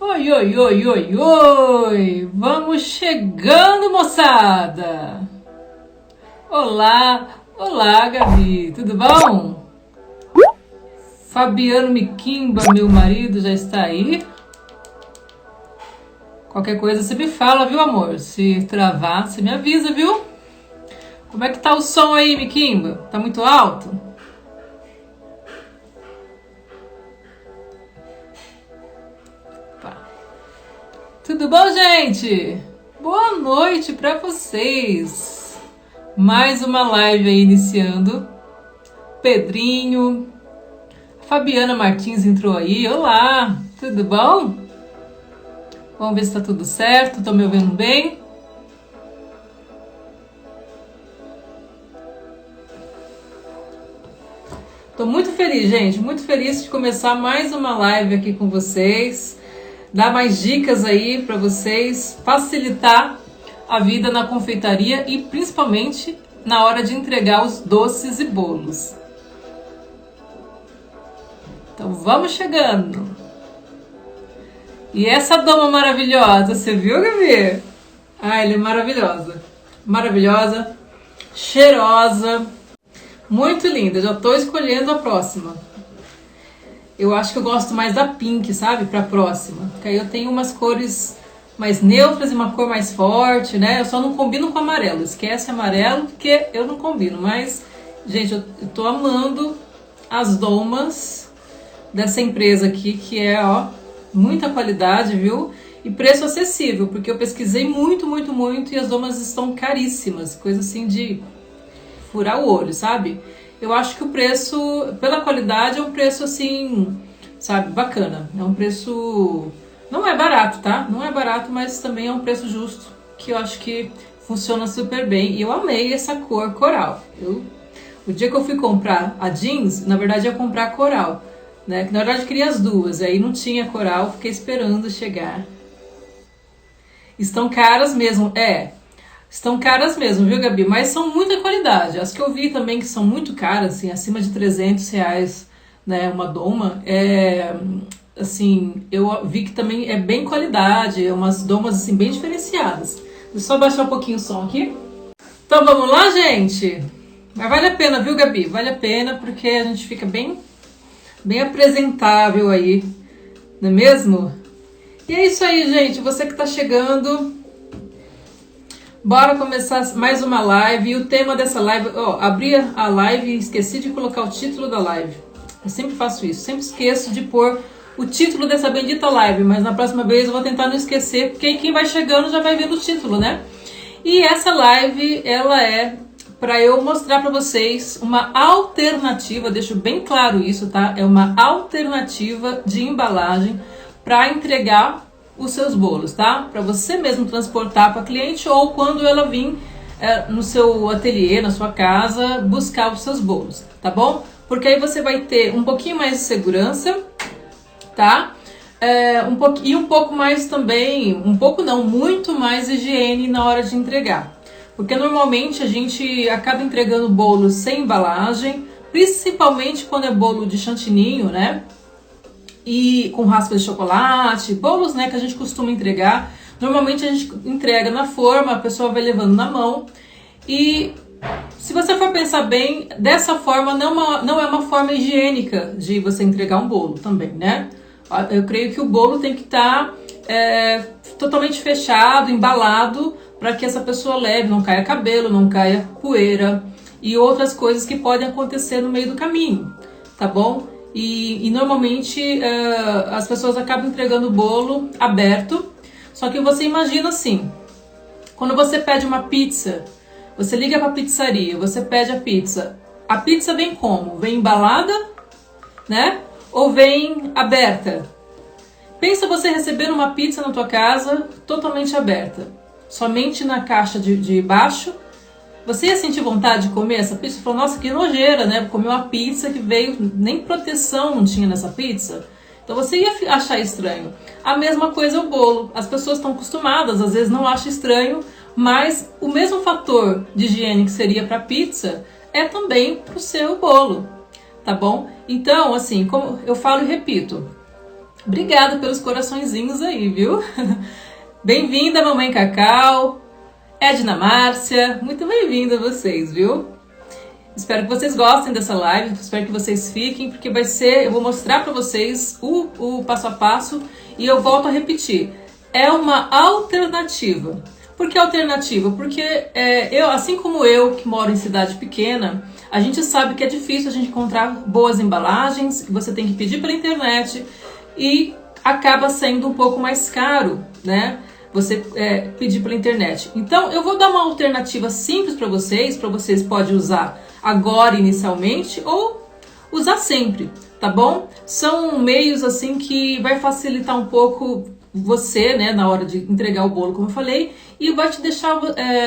Oi, oi, oi, oi, oi! Vamos chegando, moçada! Olá, olá, Gabi, tudo bom? Fabiano Miquimba, meu marido, já está aí? Qualquer coisa você me fala, viu, amor? Se travar, você me avisa, viu? Como é que tá o som aí, Miquimba? Tá muito alto? Tudo bom, gente? Boa noite para vocês. Mais uma live aí iniciando. Pedrinho, Fabiana Martins entrou aí. Olá, tudo bom? Vamos ver se tá tudo certo. Estão me ouvindo bem? Tô muito feliz, gente. Muito feliz de começar mais uma live aqui com vocês. Dar mais dicas aí para vocês, facilitar a vida na confeitaria e principalmente na hora de entregar os doces e bolos. Então vamos chegando. E essa doma maravilhosa, você viu, Gabi? Ah, ela é maravilhosa. Maravilhosa, cheirosa, muito linda. Já tô escolhendo a próxima. Eu acho que eu gosto mais da pink, sabe? Pra próxima. Porque aí eu tenho umas cores mais neutras e uma cor mais forte, né? Eu só não combino com amarelo. Esquece amarelo, porque eu não combino. Mas, gente, eu tô amando as domas dessa empresa aqui, que é, ó, muita qualidade, viu? E preço acessível, porque eu pesquisei muito, muito, muito e as domas estão caríssimas. Coisa assim de furar o olho, sabe? Eu acho que o preço, pela qualidade, é um preço assim, sabe, bacana. É um preço, não é barato, tá? Não é barato, mas também é um preço justo, que eu acho que funciona super bem. E eu amei essa cor coral. O dia que eu fui comprar a jeans, na verdade ia comprar a coral, né? Que na verdade eu queria as duas, aí não tinha coral, fiquei esperando chegar. Estão caras mesmo, Estão caras mesmo, viu, Gabi? Mas são muita qualidade. As que eu vi também que são muito caras, assim, acima de R$300, né, uma doma, assim, eu vi que também é bem qualidade, é umas domas, assim, bem diferenciadas. Deixa eu só baixar um pouquinho o som aqui. Então, vamos lá, gente? Mas vale a pena, viu, Gabi? Vale a pena, porque a gente fica bem apresentável aí, não é mesmo? E é isso aí, gente. Você que tá chegando... Bora começar mais uma live. E o tema dessa live, abri a live e esqueci de colocar o título da live. Eu sempre faço isso, sempre esqueço de pôr o título dessa bendita live, mas na próxima vez eu vou tentar não esquecer, porque quem vai chegando já vai ver o título, né? E essa live, ela é para eu mostrar para vocês uma alternativa, deixo bem claro isso, tá? É uma alternativa de embalagem para entregar os seus bolos, tá? Para você mesmo transportar para cliente ou quando ela vir no seu ateliê, na sua casa, buscar os seus bolos, tá bom? Porque aí você vai ter um pouquinho mais de segurança, tá? E um pouco mais também, um pouco não, muito mais higiene na hora de entregar. Porque normalmente a gente acaba entregando bolos sem embalagem, principalmente quando é bolo de chantininho, né? E com raspa de chocolate, bolos, né, que a gente costuma entregar. Normalmente a gente entrega na forma, a pessoa vai levando na mão. E se você for pensar bem, dessa forma não é uma forma higiênica de você entregar um bolo também, né? Eu creio que o bolo tem que estar totalmente fechado, embalado, para que essa pessoa leve, não caia cabelo, não caia poeira e outras coisas que podem acontecer no meio do caminho, tá bom? E normalmente as pessoas acabam entregando o bolo aberto. Só que você imagina assim, quando você pede uma pizza, você liga para a pizzaria, você pede a pizza vem como? Vem embalada, né? Ou vem aberta? Pensa você receber uma pizza na tua casa totalmente aberta, somente na caixa de baixo. Você ia sentir vontade de comer essa pizza? Você falou, nossa, que nojeira, né? Vou comer uma pizza que veio, nem proteção não tinha nessa pizza. Então você ia achar estranho. A mesma coisa é o bolo. As pessoas estão acostumadas, às vezes não acham estranho, mas o mesmo fator de higiene que seria para a pizza é também para o seu bolo, tá bom? Então, assim, como eu falo e repito, Obrigada pelos coraçõezinhos aí, viu? Bem-vinda, Mamãe Cacau, Edna Márcia, muito bem-vinda a vocês, viu? Espero que vocês gostem dessa live, espero que vocês fiquem, porque eu vou mostrar para vocês o passo a passo e eu volto a repetir. É uma alternativa. Por que alternativa? Porque assim como eu, que moro em cidade pequena, a gente sabe que é difícil a gente encontrar boas embalagens, que você tem que pedir pela internet e acaba sendo um pouco mais caro, né? Você pedir pela internet. Então, eu vou dar uma alternativa simples para vocês podem usar agora inicialmente ou usar sempre, tá bom? São meios assim que vai facilitar um pouco você, né, na hora de entregar o bolo, como eu falei, e vai te deixar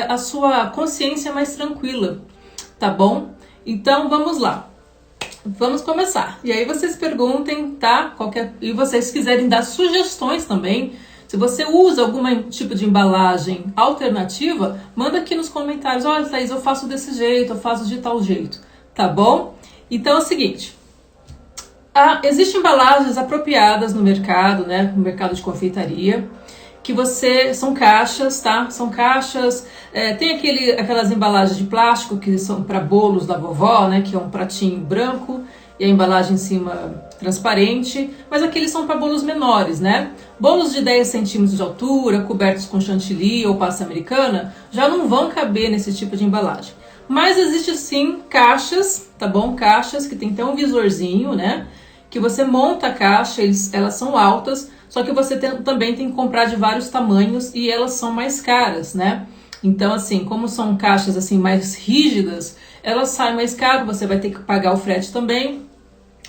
a sua consciência mais tranquila, tá bom? Então, vamos lá. Vamos começar. E aí vocês perguntem, tá? E vocês quiserem dar sugestões também, se você usa algum tipo de embalagem alternativa, manda aqui nos comentários. Olha, Thaís, eu faço desse jeito, eu faço de tal jeito, tá bom? Então é o seguinte, existem embalagens apropriadas no mercado, né? No mercado de confeitaria, que são caixas, tá? São caixas, tem aquelas embalagens de plástico que são para bolos da vovó, né? Que é um pratinho branco e a embalagem em cima transparente, mas aqueles são para bolos menores, né? Bolos de 10 centímetros de altura, cobertos com chantilly ou pasta americana, já não vão caber nesse tipo de embalagem. Mas existe sim caixas, tá bom? Caixas que tem até um visorzinho, né? Que você monta a caixa, elas são altas, só que você também tem que comprar de vários tamanhos e elas são mais caras, né? Então, assim, como são caixas assim mais rígidas, elas saem mais caro, você vai ter que pagar o frete também.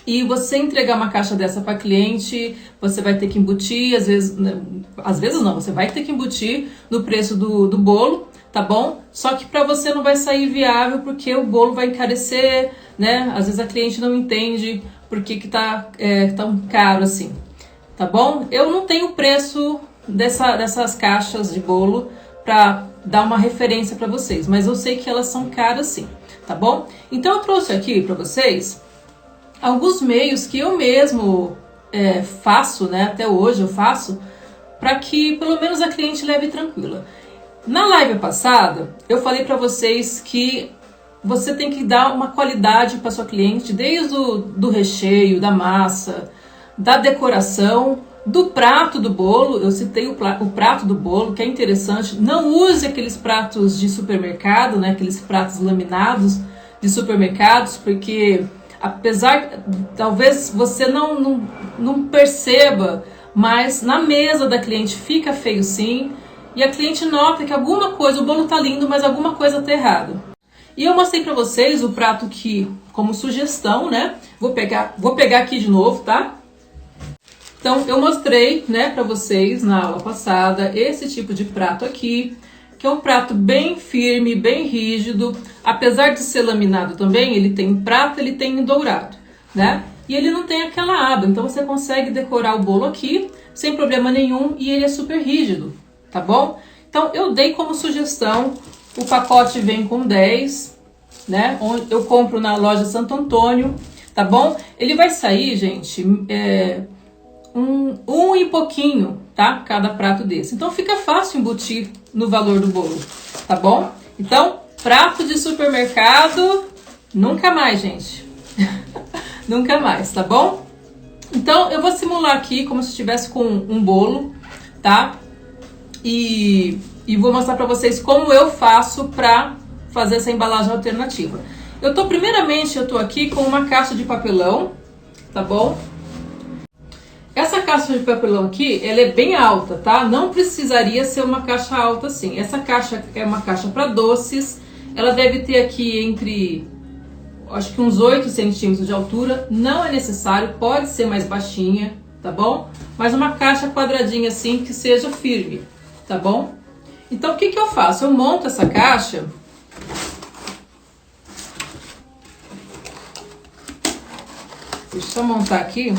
E você entregar uma caixa dessa para cliente, você vai ter que embutir, às vezes não, você vai ter que embutir no preço do bolo, tá bom? Só que para você não vai sair viável porque o bolo vai encarecer, né? Às vezes a cliente não entende por que tá tão caro assim, tá bom? Eu não tenho o preço dessas caixas de bolo para dar uma referência para vocês, mas eu sei que elas são caras sim, tá bom? Então eu trouxe aqui para vocês alguns meios que eu mesmo faço, né? Até hoje eu faço, para que pelo menos a cliente leve tranquila. Na live passada, eu falei para vocês que você tem que dar uma qualidade para sua cliente, desde do recheio, da massa, da decoração, do prato do bolo. Eu citei o prato do bolo, que é interessante. Não use aqueles pratos de supermercado, né? Aqueles pratos laminados de supermercados, porque apesar, talvez você não perceba, mas na mesa da cliente fica feio sim, e a cliente nota que alguma coisa, o bolo tá lindo, mas alguma coisa tá errada. E eu mostrei pra vocês o prato que, como sugestão, né? Vou pegar aqui de novo, tá? Então, eu mostrei, né, pra vocês na aula passada esse tipo de prato aqui, que é um prato bem firme, bem rígido. Apesar de ser laminado também, ele tem prata, ele tem dourado, né? E ele não tem aquela aba, então você consegue decorar o bolo aqui sem problema nenhum e ele é super rígido, tá bom? Então eu dei como sugestão, o pacote vem com 10, né? Eu compro na loja Santo Antônio, tá bom? Ele vai sair, gente, um e pouquinho, tá? Cada prato desse. Então fica fácil embutir no valor do bolo, tá bom? Então, prato de supermercado, nunca mais, gente. Nunca mais, tá bom? Então, eu vou simular aqui como se estivesse com um bolo, tá? E vou mostrar pra vocês como eu faço pra fazer essa embalagem alternativa. Primeiramente, eu tô aqui com uma caixa de papelão, tá bom? Essa caixa de papelão aqui, ela é bem alta, tá? Não precisaria ser uma caixa alta assim. Essa caixa é uma caixa para doces. Ela deve ter aqui entre, acho que uns 8 centímetros de altura. Não é necessário, pode ser mais baixinha, tá bom? Mas uma caixa quadradinha assim, que seja firme, tá bom? Então, o que eu faço? Eu monto essa caixa. Deixa eu só montar aqui.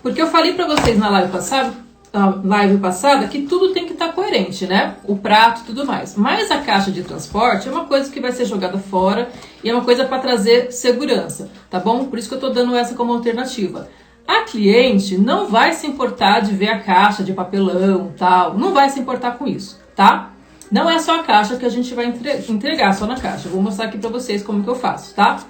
Porque eu falei pra vocês na live passada na live passada que tudo tem que estar coerente, né? O prato e tudo mais. Mas a caixa de transporte é uma coisa que vai ser jogada fora e é uma coisa para trazer segurança, tá bom? Por isso que eu tô dando essa como alternativa. A cliente não vai se importar de ver a caixa de papelão, tal, não vai se importar com isso, tá? Não é só a caixa que a gente vai entregar, só na caixa. Eu vou mostrar aqui pra vocês como que eu faço, tá?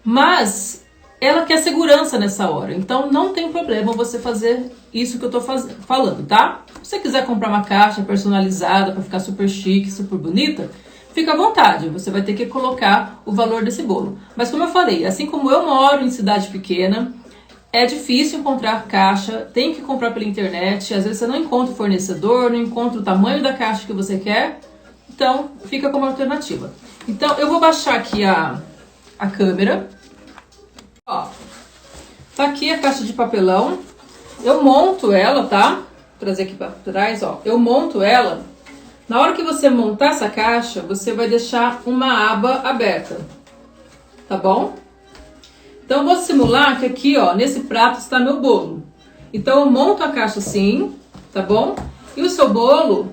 Mas ela quer segurança nessa hora, então não tem problema você fazer isso que eu tô falando, tá? Se você quiser comprar uma caixa personalizada pra ficar super chique, super bonita, fica à vontade, você vai ter que colocar o valor desse bolo. Mas como eu falei, assim como eu moro em cidade pequena, é difícil encontrar caixa, tem que comprar pela internet, às vezes você não encontra o fornecedor, não encontra o tamanho da caixa que você quer, então fica como alternativa. Então eu vou baixar aqui a câmera, ó, tá aqui a caixa de papelão, eu monto ela, tá? Vou trazer aqui para trás, ó, eu monto ela, na hora que você montar essa caixa, você vai deixar uma aba aberta, tá bom? Então, eu vou simular que aqui, ó, nesse prato está meu bolo. Então, eu monto a caixa assim, tá bom? E o seu bolo,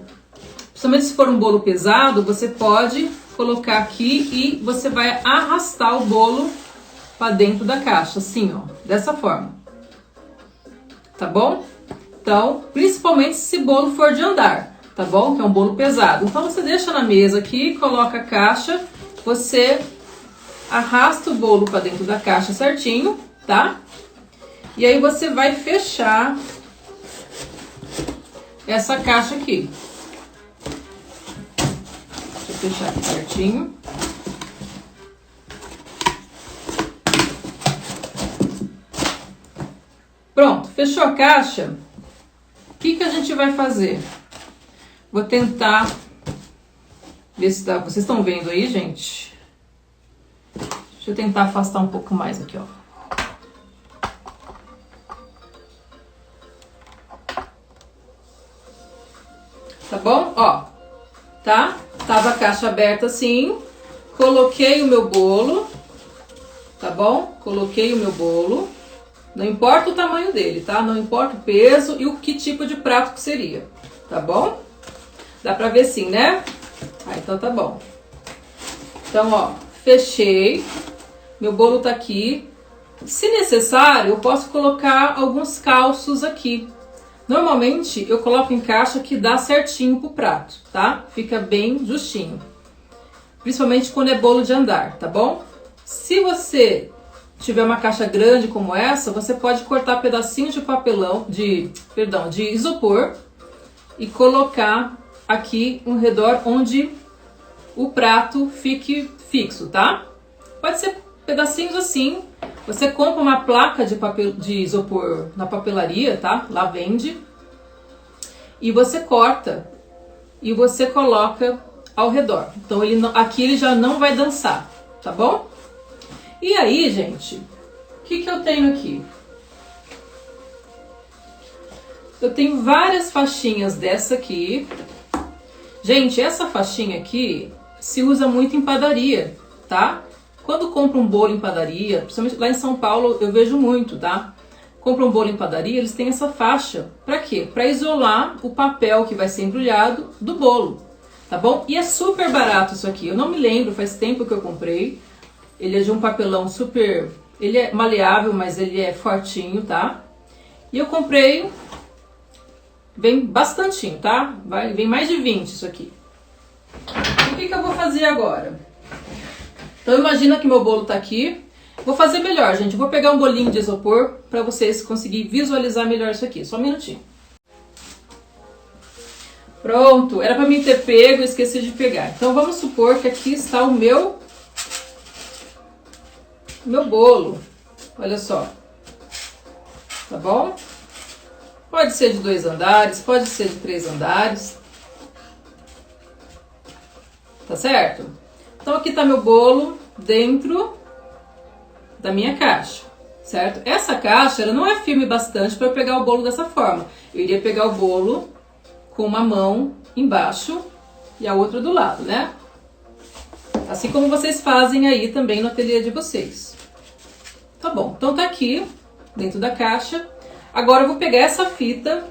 principalmente se for um bolo pesado, você pode colocar aqui e você vai arrastar o bolo para dentro da caixa, assim, ó, dessa forma. Tá bom? Então, principalmente se esse bolo for de andar, tá bom? Que é um bolo pesado. Então, você deixa na mesa aqui, coloca a caixa, você arrasta o bolo para dentro da caixa certinho, tá? E aí você vai fechar essa caixa aqui. Deixa eu fechar aqui certinho. Pronto, fechou a caixa. O que a gente vai fazer? Vou tentar ver se tá, vocês estão vendo aí, gente? Deixa eu tentar afastar um pouco mais aqui, ó. Tá bom? Ó, tá? Tava a caixa aberta assim. Coloquei o meu bolo, tá bom? Coloquei o meu bolo. Não importa o tamanho dele, tá? Não importa o peso e o que tipo de prato que seria, tá bom? Dá pra ver sim, né? Ah, então tá bom. Então, ó, fechei. Meu bolo tá aqui. Se necessário, eu posso colocar alguns calços aqui. Normalmente, eu coloco em caixa que dá certinho pro prato, tá? Fica bem justinho. Principalmente quando é bolo de andar, tá bom? Se você tiver uma caixa grande como essa, você pode cortar pedacinhos de papelão, de isopor e colocar aqui ao redor onde o prato fique fixo, tá? Pode ser pedacinhos assim. Você compra uma placa de isopor na papelaria, tá? Lá vende. E você corta e você coloca ao redor. Então aqui ele já não vai dançar, tá bom? E aí, gente, o que eu tenho aqui? Eu tenho várias faixinhas dessa aqui. Gente, essa faixinha aqui se usa muito em padaria, tá? Quando compra um bolo em padaria, principalmente lá em São Paulo, eu vejo muito, tá? Compra um bolo em padaria, eles têm essa faixa. Pra quê? Pra isolar o papel que vai ser embrulhado do bolo, tá bom? E é super barato isso aqui. Eu não me lembro, faz tempo que eu comprei. Ele é de um papelão super... Ele é maleável, mas ele é fortinho, tá? E eu comprei... Vem bastantinho, tá? Vem mais de 20 isso aqui. O que eu vou fazer agora? Então imagina que meu bolo tá aqui. Vou fazer melhor, gente. Vou pegar um bolinho de isopor para vocês conseguirem visualizar melhor isso aqui. Só um minutinho. Pronto. Era para mim ter pego, esqueci de pegar. Então vamos supor que aqui está o meu bolo. Olha só. Tá bom? Pode ser de 2 andares, pode ser de 3 andares. Tá certo? Então aqui tá meu bolo dentro da minha caixa, certo? Essa caixa, ela não é firme bastante para eu pegar o bolo dessa forma. Eu iria pegar o bolo com uma mão embaixo e a outra do lado, né? Assim como vocês fazem aí também no ateliê de vocês. Tá bom, então tá aqui dentro da caixa. Agora eu vou pegar essa fita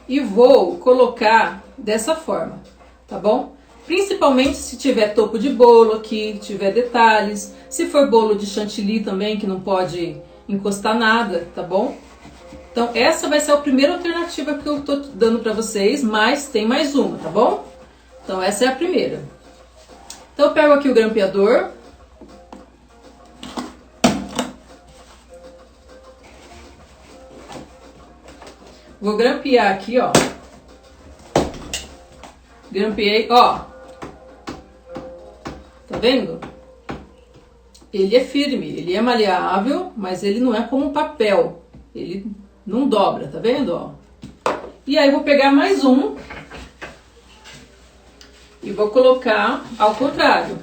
e vou colocar dessa forma, tá bom? Principalmente se tiver topo de bolo aqui, tiver detalhes, se for bolo de chantilly também, que não pode encostar nada, tá bom? Então essa vai ser a primeira alternativa que eu tô dando pra vocês, mas tem mais uma, tá bom? Então essa é a primeira. Então eu pego aqui o grampeador. Vou grampear aqui, ó. Grampeei, ó. Tá vendo? Ele é firme, ele é maleável, mas ele não é como um papel. Ele não dobra, tá vendo, ó? E aí eu vou pegar mais um e vou colocar ao contrário.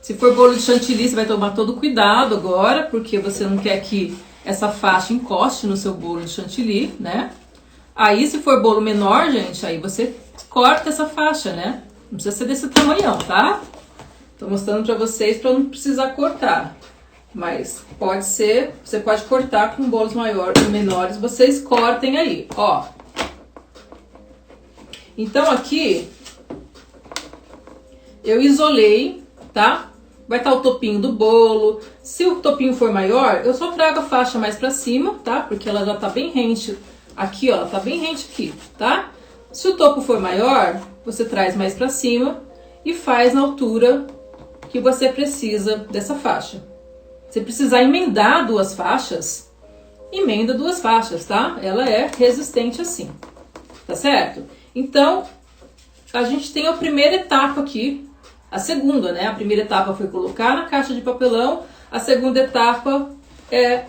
Se for bolo de chantilly, você vai tomar todo cuidado agora, porque você não quer que essa faixa encoste no seu bolo de chantilly, né? Aí, se for bolo menor, gente, aí você corta essa faixa, né? Não precisa ser desse tamanhão, tá? Tô mostrando pra vocês pra não precisar cortar. Mas pode ser, você pode cortar com bolos maiores ou menores, vocês cortem aí, ó. Então aqui, eu isolei, tá? Vai estar o topinho do bolo. Se o topinho for maior, eu só trago a faixa mais pra cima, tá? Porque ela já tá bem rente aqui, ó. Ela tá bem rente aqui, tá? Se o topo for maior, você traz mais pra cima e faz na altura que você precisa dessa faixa. Se precisar emendar duas faixas, emenda duas faixas, tá? Ela é resistente assim, tá certo? Então, a gente tem a primeira etapa aqui. A segunda, né? A primeira etapa foi colocar na caixa de papelão. A segunda etapa é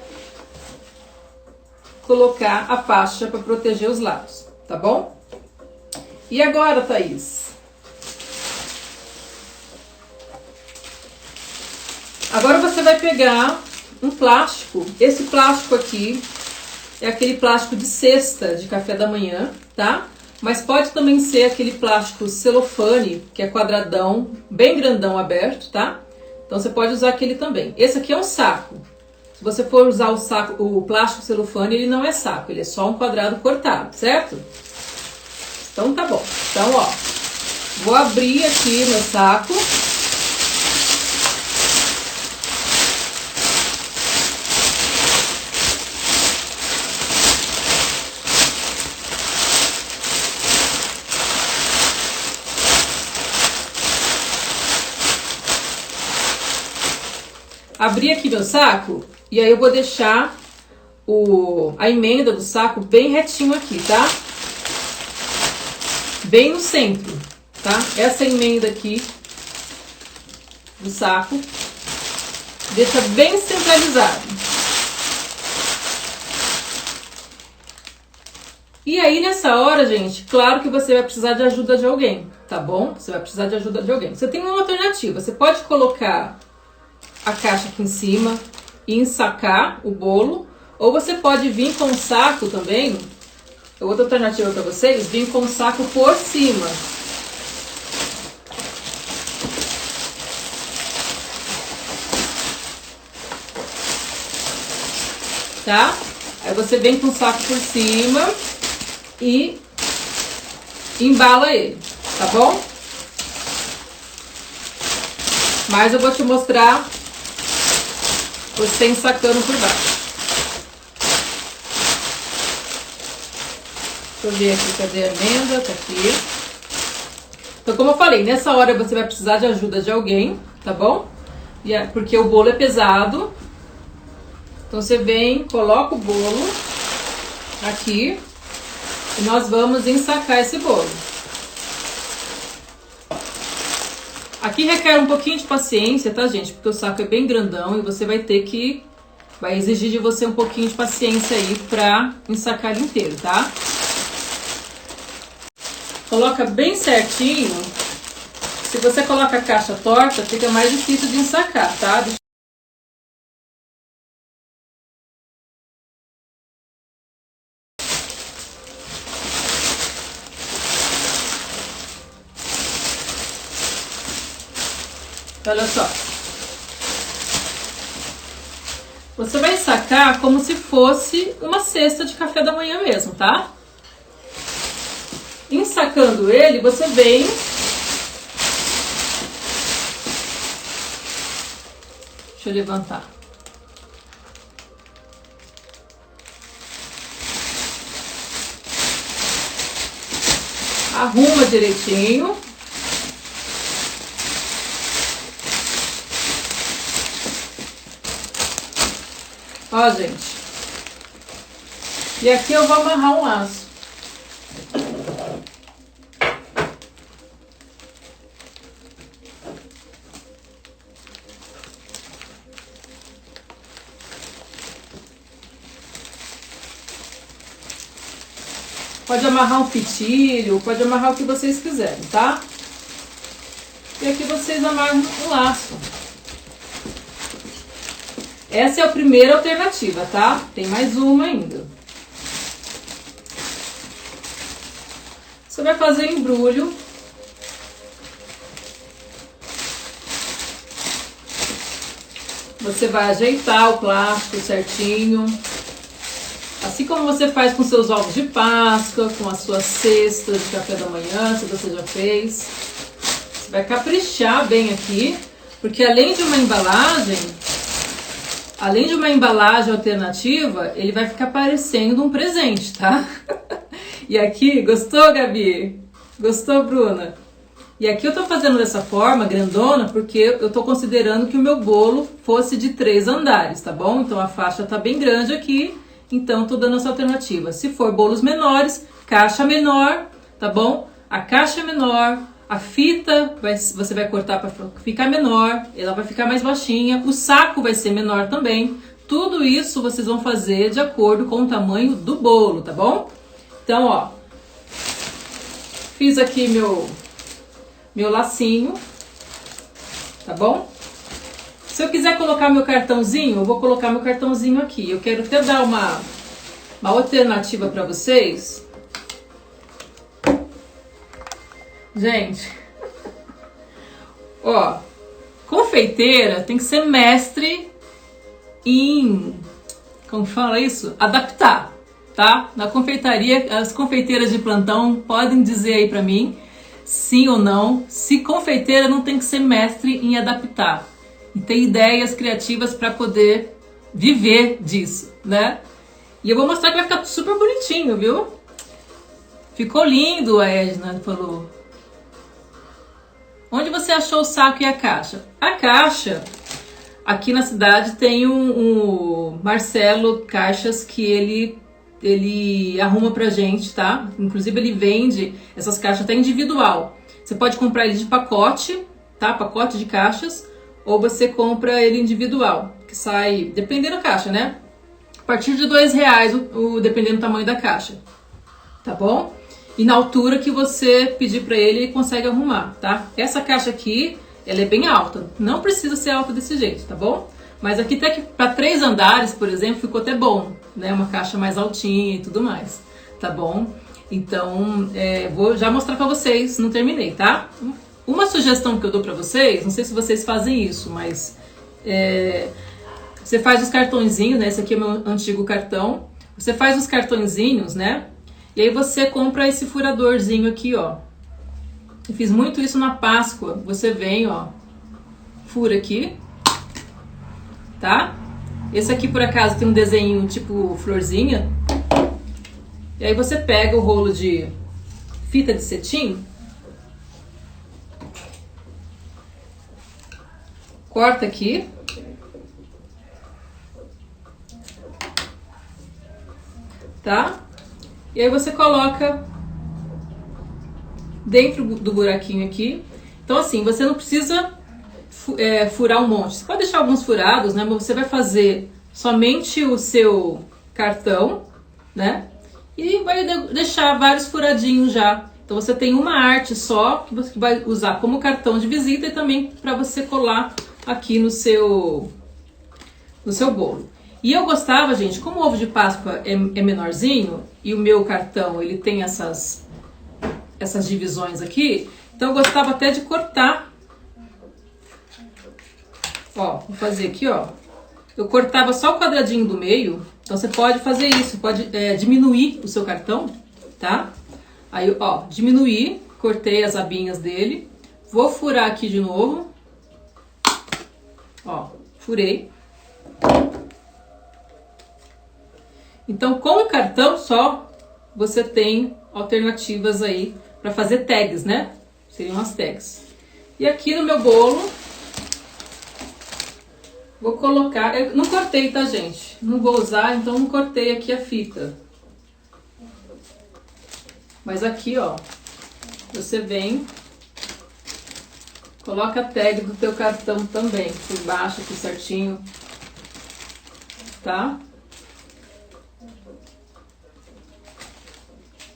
colocar a faixa para proteger os lados, tá bom? E agora, Thaís? Agora você vai pegar um plástico. Esse plástico aqui é aquele plástico de cesta de café da manhã, tá? Mas pode também ser aquele plástico celofane, que é quadradão, bem grandão aberto, tá? Então você pode usar aquele também. Esse aqui é um saco. Se você for usar o saco, o plástico celofane, ele não é saco, ele é só um quadrado cortado, certo? Então tá bom. Então, ó, vou abrir aqui meu saco. Abri aqui meu saco e aí eu vou deixar a emenda do saco bem retinho aqui, tá? Bem no centro, tá? Essa emenda aqui do saco deixa bem centralizado. E aí nessa hora, gente, claro que você vai precisar de ajuda de alguém, tá bom? Você vai precisar de ajuda de alguém. Você tem uma alternativa, você pode colocar a caixa aqui em cima e ensacar o bolo, ou você pode vir com o saco também. Outra alternativa para vocês, vir com o saco por cima. Tá? Aí você vem com o saco por cima e embala ele, tá bom? Mas eu vou te mostrar você ensacando por baixo. Deixa eu ver aqui, cadê a emenda? Tá aqui. Então, como eu falei, nessa hora você vai precisar de ajuda de alguém, tá bom? Porque o bolo é pesado. Então, você vem, coloca o bolo aqui e nós vamos ensacar esse bolo. Aqui requer um pouquinho de paciência, tá, gente? Porque o saco é bem grandão e você vai ter que... vai exigir de você um pouquinho de paciência aí pra ensacar ele inteiro, tá? Coloca bem certinho. Se você coloca a caixa torta, fica mais difícil de ensacar, tá? Olha só. Você vai ensacar como se fosse uma cesta de café da manhã mesmo, tá? Ensacando ele, você vem... Deixa eu levantar. Arruma direitinho. Ó, gente. E aqui eu vou amarrar um laço. Pode amarrar um fitilho, pode amarrar o que vocês quiserem, tá? E aqui vocês amarram o laço. Essa é a primeira alternativa, tá? Tem mais uma ainda. Você vai fazer o embrulho. Você vai ajeitar o plástico certinho. Assim como você faz com seus ovos de Páscoa, com as suas cestas de café da manhã, se você já fez. Você vai caprichar bem aqui, porque além de uma embalagem alternativa, ele vai ficar parecendo um presente, tá? E aqui, gostou, Gabi? Gostou, Bruna? E aqui eu tô fazendo dessa forma, grandona, porque eu tô considerando que o meu bolo fosse de 3 andares, tá bom? Então a faixa tá bem grande aqui. Então, tô dando essa alternativa. Se for bolos menores, caixa menor, tá bom? A caixa é menor, a fita você vai cortar para ficar menor, ela vai ficar mais baixinha, o saco vai ser menor também. Tudo isso vocês vão fazer de acordo com o tamanho do bolo, tá bom? Então, ó, fiz aqui meu lacinho, tá bom? Se eu quiser colocar meu cartãozinho, eu vou colocar meu cartãozinho aqui. Eu quero até dar uma alternativa para vocês. Gente, ó, confeiteira tem que ser mestre em, como fala isso? Adaptar, tá? Na confeitaria, as confeiteiras de plantão podem dizer aí para mim, sim ou não, se confeiteira não tem que ser mestre em adaptar. E ter ideias criativas para poder viver disso, né? E eu vou mostrar que vai ficar super bonitinho, viu? Ficou lindo, a Edna falou. Onde você achou o saco e a caixa? A caixa, aqui na cidade tem um Marcelo Caixas que ele arruma pra gente, tá? Inclusive ele vende essas caixas até individual. Você pode comprar ele de pacote, tá? Pacote de caixas. Ou você compra ele individual, que sai, dependendo da caixa, né? A partir de R$2, dependendo do tamanho da caixa, tá bom? E na altura que você pedir pra ele, ele consegue arrumar, tá? Essa caixa aqui, ela é bem alta, não precisa ser alta desse jeito, tá bom? Mas aqui até que para 3 andares, por exemplo, ficou até bom, né? Uma caixa mais altinha e tudo mais, tá bom? Então, vou já mostrar pra vocês, não terminei, tá? Uma sugestão que eu dou pra vocês, não sei se vocês fazem isso, mas você faz os cartõezinhos, né? Esse aqui é meu antigo cartão. Você faz os cartõezinhos, né? E aí você compra esse furadorzinho aqui, ó. Eu fiz muito isso na Páscoa. Você vem, ó, fura aqui, tá? Esse aqui, por acaso, tem um desenho tipo florzinha. E aí você pega o rolo de fita de cetim, corta aqui, tá? E aí você coloca dentro do buraquinho aqui. Então assim, você não precisa furar um monte. Você pode deixar alguns furados, né? Mas você vai fazer somente o seu cartão, né? E vai deixar vários furadinhos já. Então você tem uma arte só que você vai usar como cartão de visita e também para você colar aqui no seu bolo. E eu gostava, gente, como o ovo de Páscoa é menorzinho e o meu cartão ele tem essas divisões aqui, então eu gostava até de cortar. Ó, vou fazer aqui, ó. eu cortava só o quadradinho do meio. Então você pode fazer isso, pode diminuir o seu cartão, tá? Aí, ó, diminuí, cortei as abinhas dele. Vou furar aqui de novo. Ó, furei. Então, com o cartão só, você tem alternativas aí para fazer tags, né? Seriam as tags. E aqui no meu bolo, vou colocar... Eu não cortei, tá, gente? Não vou usar, então não cortei aqui a fita. Mas aqui, ó, você vem... Coloca a tag do teu cartão também, por baixo aqui certinho, tá?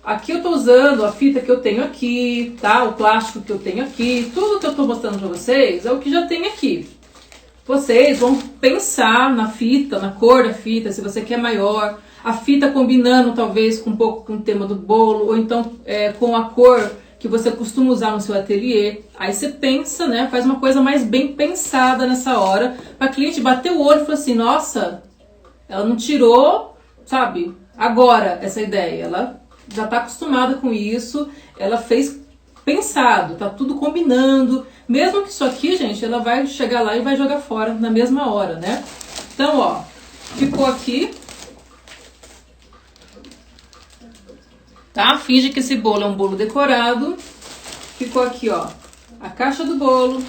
Aqui eu tô usando a fita que eu tenho aqui, tá? O plástico que eu tenho aqui, tudo que eu tô mostrando pra vocês é o que já tem aqui. Vocês vão pensar na fita, na cor da fita, se você quer maior, a fita combinando talvez com um pouco com o tema do bolo, ou então com a cor que você costuma usar no seu ateliê. Aí você pensa, né? Faz uma coisa mais bem pensada nessa hora, para a cliente bater o olho e falar assim, nossa, ela não tirou, sabe, agora essa ideia, ela já está acostumada com isso, ela fez pensado, tá tudo combinando, mesmo que isso aqui, gente, ela vai chegar lá e vai jogar fora na mesma hora, né? Então, ó, ficou aqui. Tá? Finge que esse bolo é um bolo decorado. Ficou aqui, ó, a caixa do bolo.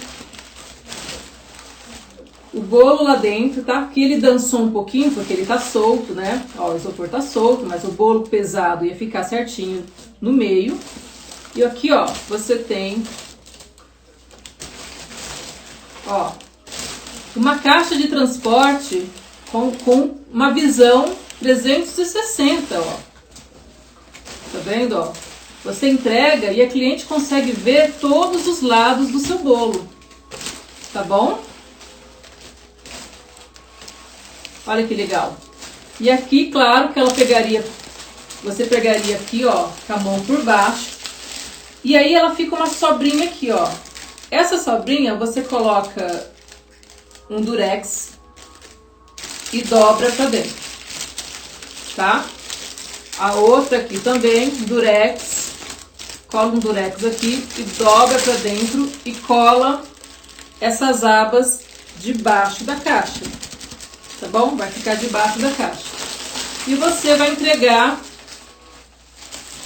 O bolo lá dentro, tá? Aqui ele dançou um pouquinho, porque ele tá solto, né? Ó, o isopor tá solto, mas o bolo pesado ia ficar certinho no meio. E aqui, ó, você tem... Ó, uma caixa de transporte com uma visão 360, ó. Tá vendo, ó? Você entrega e a cliente consegue ver todos os lados do seu bolo. Tá bom? Olha que legal. E aqui, claro que ela pegaria... Você pegaria aqui, ó, com a mão por baixo. E aí ela fica uma sobrinha aqui, ó. Essa sobrinha você coloca um durex e dobra pra dentro. Tá? A outra aqui também, durex, cola um durex aqui e dobra pra dentro e cola essas abas debaixo da caixa, tá bom? Vai ficar debaixo da caixa. E você vai entregar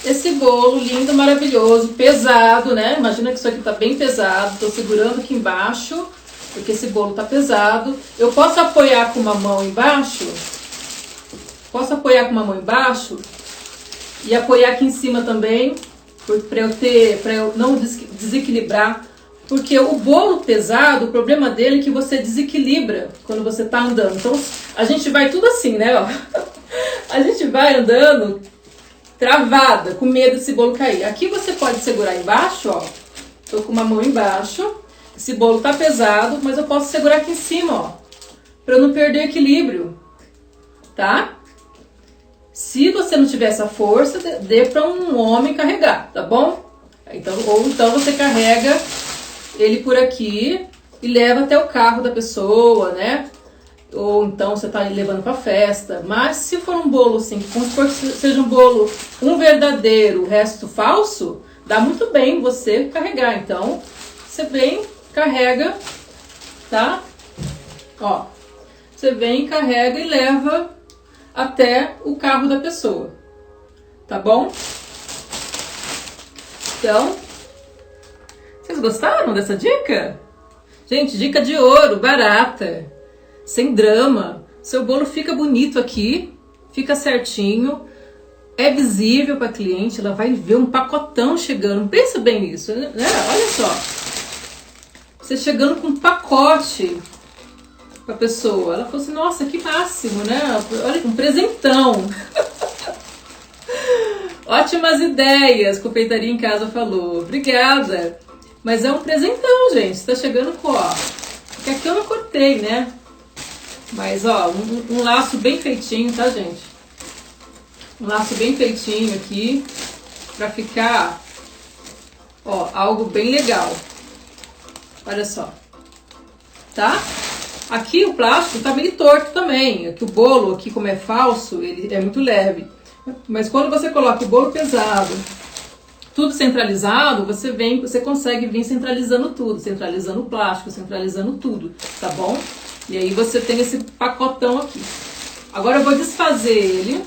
esse bolo lindo, maravilhoso, pesado, né? Imagina que isso aqui tá bem pesado, tô segurando aqui embaixo, porque esse bolo tá pesado. Eu posso apoiar com uma mão embaixo? Posso apoiar com uma mão embaixo? E apoiar aqui em cima também, para eu não desequilibrar. Porque o bolo pesado, o problema dele é que você desequilibra quando você tá andando. Então, a gente vai tudo assim, né? Ó. A gente vai andando travada, com medo desse bolo cair. Aqui você pode segurar embaixo, ó. Tô com uma mão embaixo. Esse bolo tá pesado, mas eu posso segurar aqui em cima, ó. Pra eu não perder equilíbrio, tá? Se você não tiver essa força, dê para um homem carregar, tá bom? Então, ou então você carrega ele por aqui e leva até o carro da pessoa, né? Ou então você tá levando para festa. Mas se for um bolo assim, vamos supor que seja um bolo, um verdadeiro, o resto falso, dá muito bem você carregar. Então, você vem, carrega, tá? Ó, você vem, carrega e leva até o carro da pessoa, tá bom? Então, vocês gostaram dessa dica? Gente, dica de ouro, barata, sem drama. Seu bolo fica bonito aqui, fica certinho, é visível para a cliente, ela vai ver um pacotão chegando. Pensa bem nisso, né? Olha só, você chegando com um pacote pra pessoa. Ela falou assim, nossa, que máximo, né? Olha, um presentão. Ótimas ideias, Confeitaria em Casa falou. Obrigada. Mas é um presentão, gente. Tá chegando com, ó. Porque aqui eu não cortei, né? Mas, ó, um laço bem feitinho, tá, gente? Um laço bem feitinho aqui. Pra ficar, ó, algo bem legal. Olha só. Tá? Aqui o plástico tá meio torto também. Aqui o bolo, aqui como é falso, ele é muito leve. Mas quando você coloca o bolo pesado, tudo centralizado, você consegue vir centralizando tudo, centralizando o plástico, centralizando tudo, tá bom? E aí você tem esse pacotão aqui. Agora eu vou desfazer ele.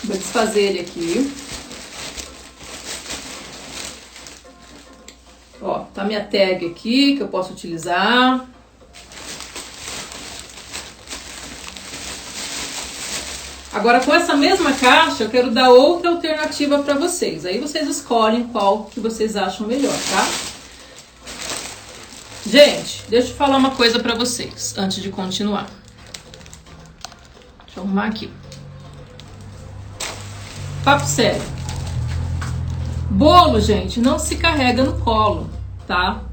Vou desfazer ele aqui. Ó, tá minha tag aqui que eu posso utilizar. Agora com essa mesma caixa eu quero dar outra alternativa para vocês. Aí vocês escolhem qual que vocês acham melhor, tá? Gente, deixa eu falar uma coisa para vocês antes de continuar. Deixa eu arrumar aqui. Papo sério. Bolo, gente, não se carrega no colo, tá?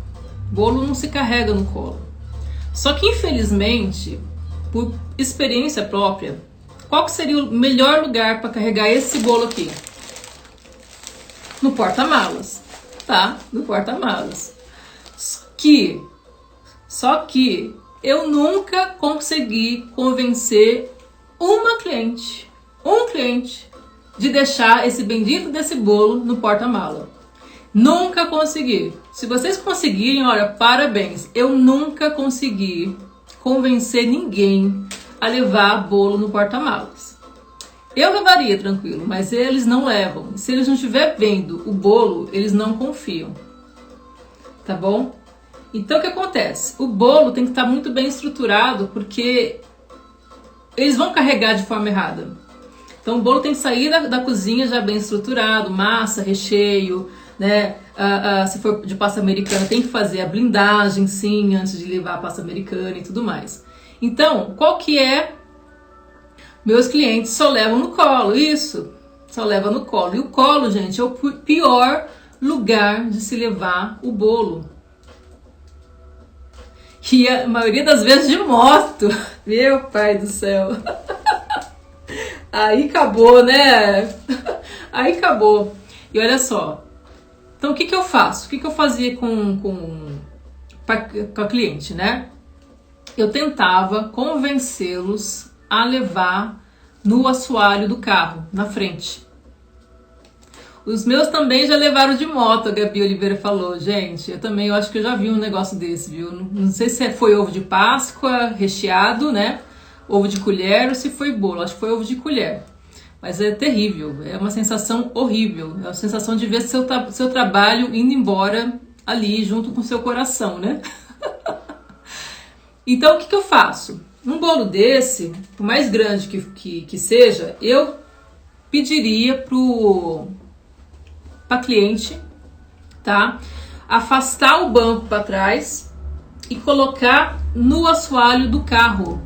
Bolo não se carrega no colo. Só que, infelizmente, por experiência própria, qual que seria o melhor lugar para carregar esse bolo aqui? No porta-malas, tá? No porta-malas. Só que eu nunca consegui convencer um cliente, de deixar esse bendito desse bolo no porta-mala. Nunca consegui. Se vocês conseguirem, olha, parabéns. Eu nunca consegui convencer ninguém a levar bolo no porta-malas. Eu levaria tranquilo, mas eles não levam. Se eles não estiverem vendo o bolo, eles não confiam. Tá bom? Então o que acontece? O bolo tem que estar muito bem estruturado, porque eles vão carregar de forma errada. Então o bolo tem que sair da cozinha já bem estruturado, massa, recheio, né? Se for de pasta americana, tem que fazer a blindagem, sim, antes de levar a pasta americana e tudo mais. Então, qual que é? Meus clientes só levam no colo, isso, só leva no colo. E o colo, gente, é o pior lugar de se levar o bolo. E a maioria das vezes de moto. Meu pai do céu. Aí acabou, né? Aí acabou. E olha só. Então, o que eu faço? O que eu fazia com a cliente, né? Eu tentava convencê-los a levar no assoalho do carro, na frente. Os meus também já levaram de moto, a Gabi Oliveira falou. Gente, eu acho que eu já vi um negócio desse, viu? Não sei se foi ovo de Páscoa recheado, né? Ovo de colher ou se foi bolo. Acho que foi ovo de colher. Mas é terrível, é uma sensação horrível. É a sensação de ver seu trabalho indo embora ali junto com o seu coração, né? Então, o que eu faço? Um bolo desse, por mais grande que seja, eu pediria para cliente, tá? Afastar o banco para trás e colocar no assoalho do carro,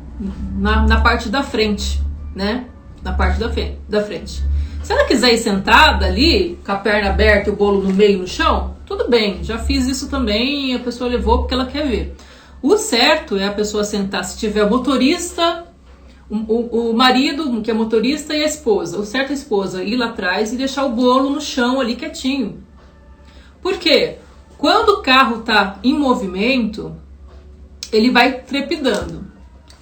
na parte da frente, né? Na parte da frente. Se ela quiser ir sentada ali, com a perna aberta e o bolo no meio no chão, tudo bem, já fiz isso também e a pessoa levou porque ela quer ver. O certo é a pessoa sentar, se tiver o motorista, o marido, que é motorista, e a esposa. O certo é a esposa ir lá atrás e deixar o bolo no chão ali quietinho. Por quê? Quando o carro está em movimento, ele vai trepidando.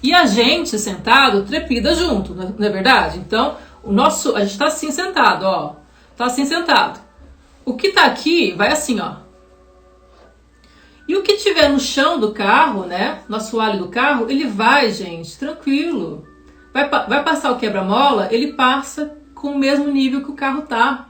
E a gente sentado trepida junto, não é verdade? Então, a gente está assim sentado, ó. Tá assim sentado. O que tá aqui vai assim, ó. E o que tiver no chão do carro, né? No assoalho do carro, ele vai, gente, tranquilo. Vai passar o quebra-mola, ele passa com o mesmo nível que o carro tá.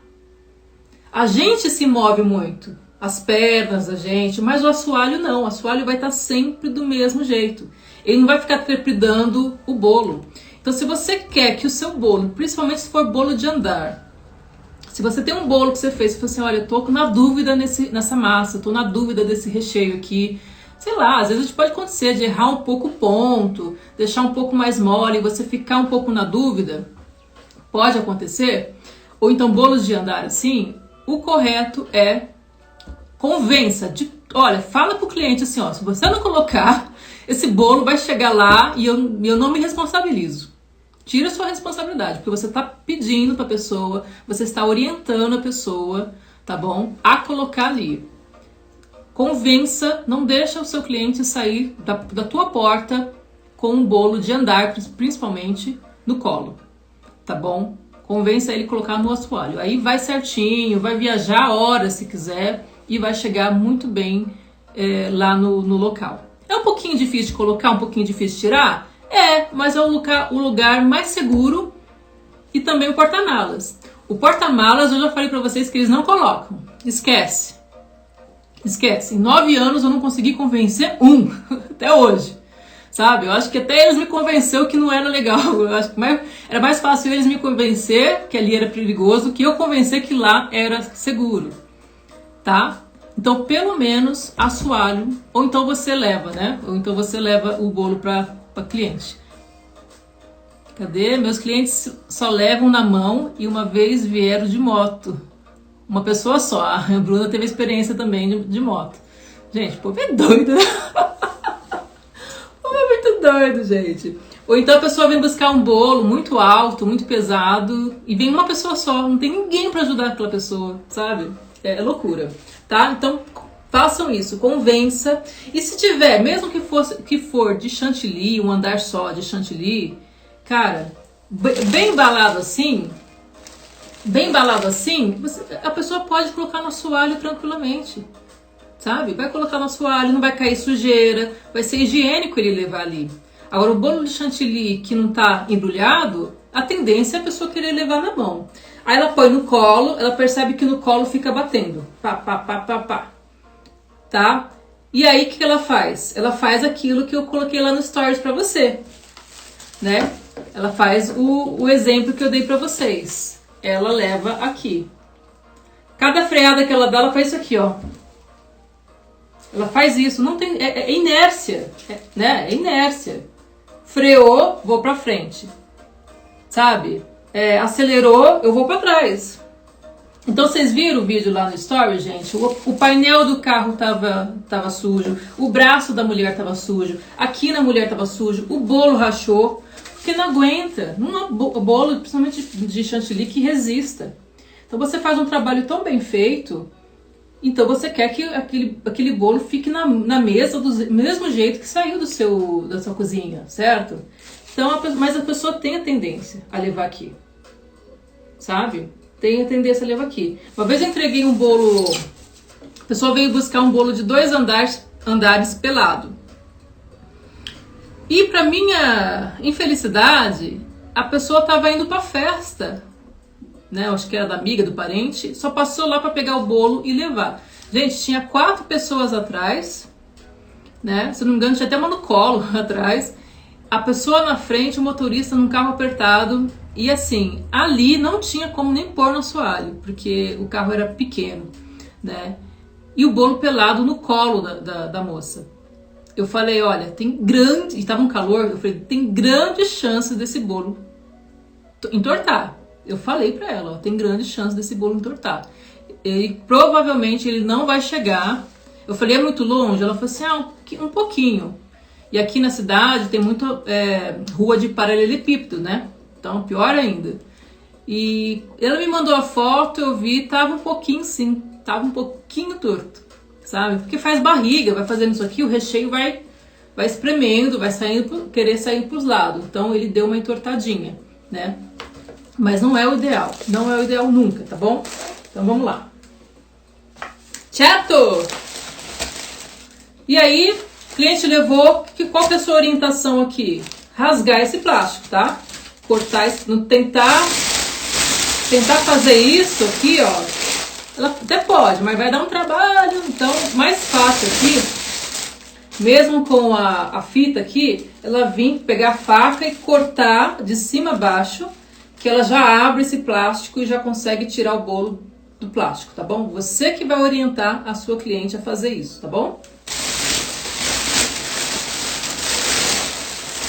A gente se move muito, as pernas da gente, mas o assoalho não. O assoalho vai estar sempre do mesmo jeito. Ele não vai ficar trepidando o bolo. Então, se você quer que o seu bolo, principalmente se for bolo de andar, se você tem um bolo que você fez e você fala assim, olha, eu tô na dúvida nessa massa, eu tô na dúvida desse recheio aqui, sei lá, às vezes pode acontecer de errar um pouco o ponto, deixar um pouco mais mole, você ficar um pouco na dúvida, pode acontecer, ou então bolos de andar assim, o correto é convença, olha, fala pro cliente assim, ó, se você não colocar, esse bolo vai chegar lá e eu não me responsabilizo. Tira a sua responsabilidade, porque você está pedindo para a pessoa, você está orientando a pessoa, tá bom? A colocar ali. convença, não deixa o seu cliente sair da tua porta com um bolo de andar, principalmente no colo, tá bom? Convença ele a colocar no assoalho. Aí vai certinho, vai viajar horas se quiser e vai chegar muito bem lá no local. É um pouquinho difícil de colocar, um pouquinho difícil de tirar? Mas é o lugar mais seguro e também o porta-malas. O porta-malas eu já falei pra vocês que eles não colocam. Esquece. Esquece. Em 9 anos eu não consegui convencer até hoje. Sabe? Eu acho que até eles me convenceram que não era legal. Eu acho que era mais fácil eles me convencer que ali era perigoso que eu convencer que lá era seguro. Tá? Então, pelo menos, assoalho. Ou então você leva, né? Ou então você leva o bolo para cliente. Cadê? Meus clientes só levam na mão e uma vez vieram de moto. Uma pessoa só. A Bruna teve experiência também de moto. Gente, o povo é doido. É muito doido, gente. Ou então a pessoa vem buscar um bolo muito alto, muito pesado, e vem uma pessoa só, não tem ninguém para ajudar aquela pessoa, sabe? É loucura, tá? Então façam isso, convença. E se tiver, mesmo que for de chantilly, um andar só de chantilly, cara, bem embalado assim, a pessoa pode colocar no assoalho tranquilamente. Sabe? Vai colocar no assoalho, não vai cair sujeira, vai ser higiênico ele levar ali. Agora, o bolo de chantilly que não tá embrulhado, a tendência é a pessoa querer levar na mão. Aí ela põe no colo, ela percebe que no colo fica batendo. Pá, pá, pá, pá, pá. Tá? E aí, o que ela faz? Ela faz aquilo que eu coloquei lá no Stories pra você. Né? Ela faz o exemplo que eu dei pra vocês. Ela leva aqui. Cada freada que ela dá, ela faz isso aqui, ó. Ela faz isso, não tem, é inércia, né? É inércia. Freou, vou pra frente, sabe? Acelerou, eu vou pra trás. Então vocês viram o vídeo lá no story, gente? O painel do carro tava sujo, o braço da mulher tava sujo, aqui na mulher tava sujo, o bolo rachou, porque não aguenta. Não é bolo, principalmente de chantilly, que resista. Então você faz um trabalho tão bem feito. Então você quer que aquele bolo fique na mesa do mesmo jeito que saiu da sua cozinha, certo? Então, mas a pessoa tem a tendência a levar aqui, sabe? Tem a tendência a levar aqui. Uma vez eu entreguei um bolo, a pessoa veio buscar um bolo de 2 andares pelado. E para minha infelicidade, a pessoa estava indo para festa. Né, eu acho que era da amiga, do parente, só passou lá para pegar o bolo e levar. Gente, tinha 4 pessoas atrás, né? Se não me engano, tinha até uma no colo atrás. A pessoa na frente, o motorista num carro apertado. E assim, ali não tinha como nem pôr no assoalho, porque o carro era pequeno, né? E o bolo pelado no colo da moça. Eu falei, olha, e tava um calor, eu falei, tem grandes chances desse bolo entortar. Eu falei pra ela, ó, tem grande chance desse bolo entortar. E provavelmente ele não vai chegar. Eu falei, é muito longe? Ela falou assim, um pouquinho. E aqui na cidade tem muita rua de paralelepípedo, né? Então, pior ainda. E ela me mandou a foto, eu vi, tava um pouquinho sim, tava um pouquinho torto, sabe? Porque faz barriga, vai fazendo isso aqui, o recheio vai espremendo, vai querer sair pros lados. Então ele deu uma entortadinha, né? Mas não é o ideal, não é o ideal nunca, tá bom? Então vamos lá. Certo? E aí, o cliente levou, qual que é a sua orientação aqui? Rasgar esse plástico, tá? Cortar, tentar fazer isso aqui, ó. Ela até pode, mas vai dar um trabalho, então mais fácil aqui, mesmo com a fita aqui, ela vir pegar a faca e cortar de cima a baixo, que ela já abre esse plástico e já consegue tirar o bolo do plástico, tá bom? Você que vai orientar a sua cliente a fazer isso, tá bom?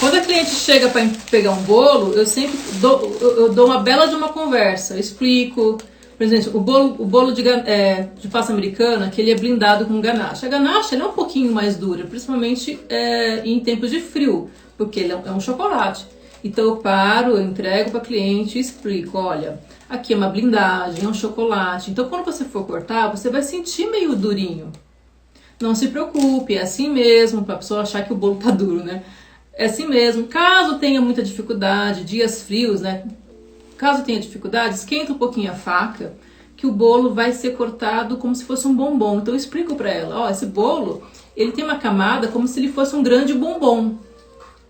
Quando a cliente chega para pegar um bolo, eu sempre dou uma bela de uma conversa, eu explico. Por exemplo, o bolo de pasta americana, que ele é blindado com ganache. A ganache ela é um pouquinho mais dura, principalmente em tempos de frio, porque ele é um chocolate. Então eu paro, eu entrego para cliente e explico, olha, aqui é uma blindagem, é um chocolate. Então quando você for cortar, você vai sentir meio durinho. não se preocupe, é assim mesmo, para a pessoa achar que o bolo tá duro, né? É assim mesmo. Caso tenha muita dificuldade, dias frios, né? Caso tenha dificuldade, esquenta um pouquinho a faca, que o bolo vai ser cortado como se fosse um bombom. Então eu explico para ela, ó, esse bolo, ele tem uma camada como se ele fosse um grande bombom.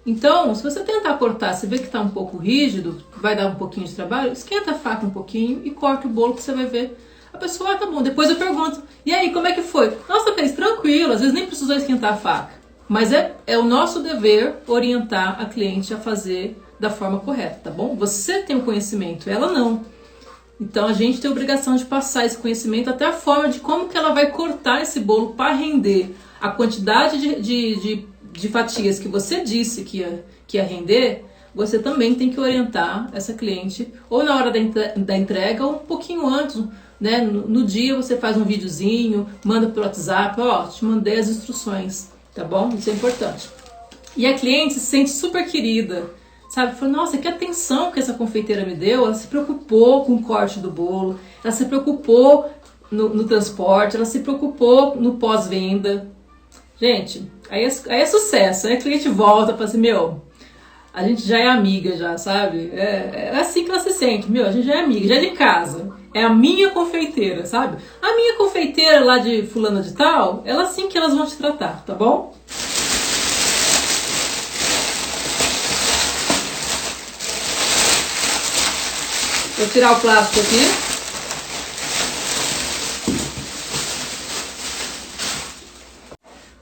Então, se você tentar cortar, você vê que está um pouco rígido, vai dar um pouquinho de trabalho, esquenta a faca um pouquinho e corta o bolo que você vai ver. A pessoa, ah, tá bom. Depois eu pergunto, e aí, como é que foi? Nossa, fez tranquilo, às vezes nem precisou esquentar a faca. Mas é o nosso dever orientar a cliente a fazer da forma correta, tá bom? Você tem o conhecimento, ela não. Então a gente tem a obrigação de passar esse conhecimento, até a forma de como que ela vai cortar esse bolo para render a quantidade de fatias que você disse que ia render. Você também tem que orientar essa cliente, ou na hora da entrega, ou um pouquinho antes, né? No dia você faz um videozinho, manda pelo WhatsApp, ó, te mandei as instruções, tá bom? Isso é importante. E a cliente se sente super querida, sabe? Falou, nossa, que atenção que essa confeiteira me deu, ela se preocupou com o corte do bolo, ela se preocupou no transporte, ela se preocupou no pós-venda. Gente, aí é sucesso, aí a cliente volta e fala assim, meu, a gente já é amiga já, sabe? É assim que ela se sente, meu, a gente já é amiga, já é de casa. É a minha confeiteira, sabe? A minha confeiteira lá de fulana de tal, ela assim que elas vão te tratar, tá bom? Vou tirar o plástico aqui.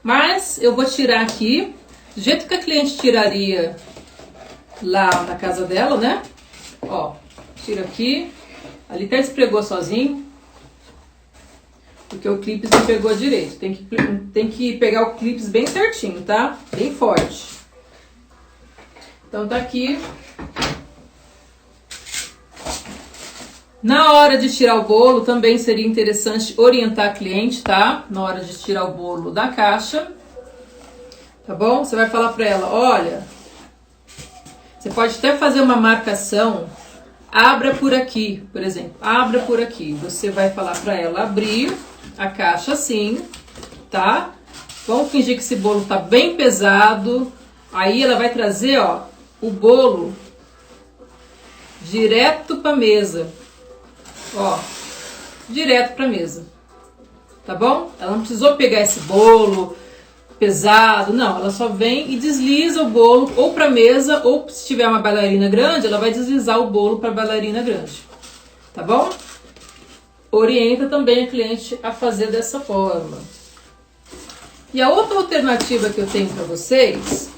Mas eu vou tirar aqui, do jeito que a cliente tiraria lá na casa dela, né? Ó, tira aqui. Ali até despregou sozinho, porque o clips não pegou direito. Tem que pegar o clips bem certinho, tá? Bem forte. Então tá aqui. Na hora de tirar o bolo, também seria interessante orientar a cliente, tá? Na hora de tirar o bolo da caixa, tá bom? Você vai falar pra ela, olha, você pode até fazer uma marcação, abra por aqui, por exemplo, abra por aqui. Você vai falar pra ela abrir a caixa assim, tá? Vamos fingir que esse bolo tá bem pesado. Aí ela vai trazer, ó, o bolo direto pra mesa. Ó, direto pra mesa, tá bom? Ela não precisou pegar esse bolo pesado, não. Ela só vem e desliza o bolo ou pra mesa, ou se tiver uma bailarina grande, ela vai deslizar o bolo pra bailarina grande, tá bom? Orienta também a cliente a fazer dessa forma. E a outra alternativa que eu tenho pra vocês,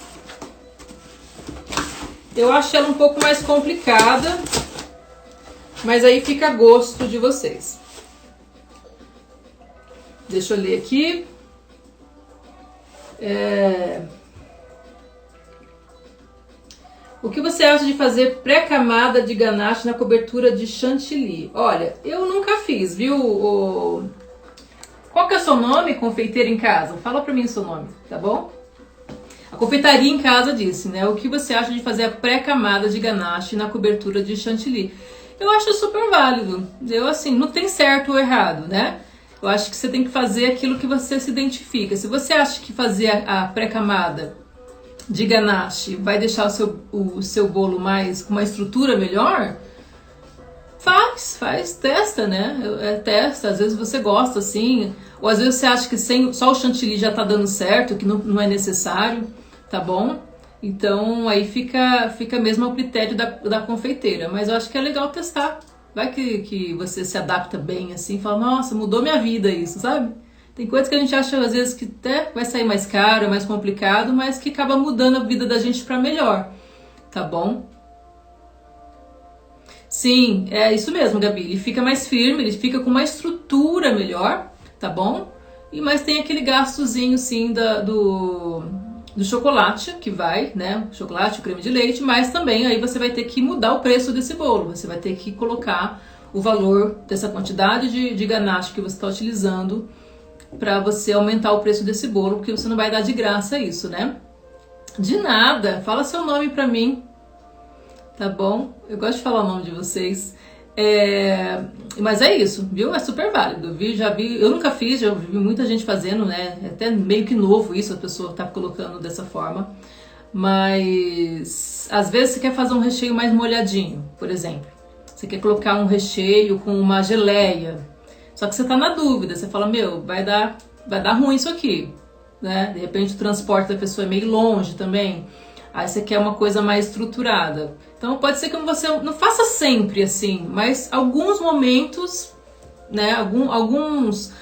eu acho ela um pouco mais complicada, mas aí fica a gosto de vocês. Deixa eu ler aqui. O que você acha de fazer pré-camada de ganache na cobertura de chantilly? Olha, eu nunca fiz, viu? Qual que é o seu nome, confeiteira em casa? Fala pra mim o seu nome, tá bom? A confeitaria em casa disse, né? O que você acha de fazer a pré-camada de ganache na cobertura de chantilly? Eu acho super válido. Eu, assim, não tem certo ou errado, né? Eu acho que você tem que fazer aquilo que você se identifica. Se você acha que fazer a pré-camada de ganache vai deixar o seu bolo com uma estrutura melhor, faz, testa, né? Testa, às vezes você gosta assim, ou às vezes você acha que só o chantilly já tá dando certo, que não é necessário, tá bom? Então aí fica mesmo ao critério da confeiteira, mas eu acho que é legal testar. Vai que você se adapta bem assim, fala, nossa, mudou minha vida isso, sabe? Tem coisas que a gente acha às vezes que até vai sair mais caro, mais complicado, mas que acaba mudando a vida da gente para melhor, tá bom? Sim, é isso mesmo, Gabi. Ele fica mais firme, ele fica com uma estrutura melhor, tá bom? Mas tem aquele gastozinho, sim, do chocolate, que vai, né? O chocolate, o creme de leite, mas também aí você vai ter que mudar o preço desse bolo. Você vai ter que colocar o valor dessa quantidade de ganache que você está utilizando para você aumentar o preço desse bolo, porque você não vai dar de graça isso, né? De nada. Fala seu nome para mim. Tá bom? Eu gosto de falar o nome de vocês. Mas é isso, viu? É super válido. Eu nunca fiz, já vi muita gente fazendo, né? É até meio que novo isso, a pessoa tá colocando dessa forma. Mas às vezes você quer fazer um recheio mais molhadinho, por exemplo. Você quer colocar um recheio com uma geleia. Só que você tá na dúvida, você fala, vai dar ruim isso aqui, né? De repente o transporte da pessoa é meio longe também. Aí você quer uma coisa mais estruturada. Então pode ser que você não faça sempre assim, mas alguns momentos, né? Algumas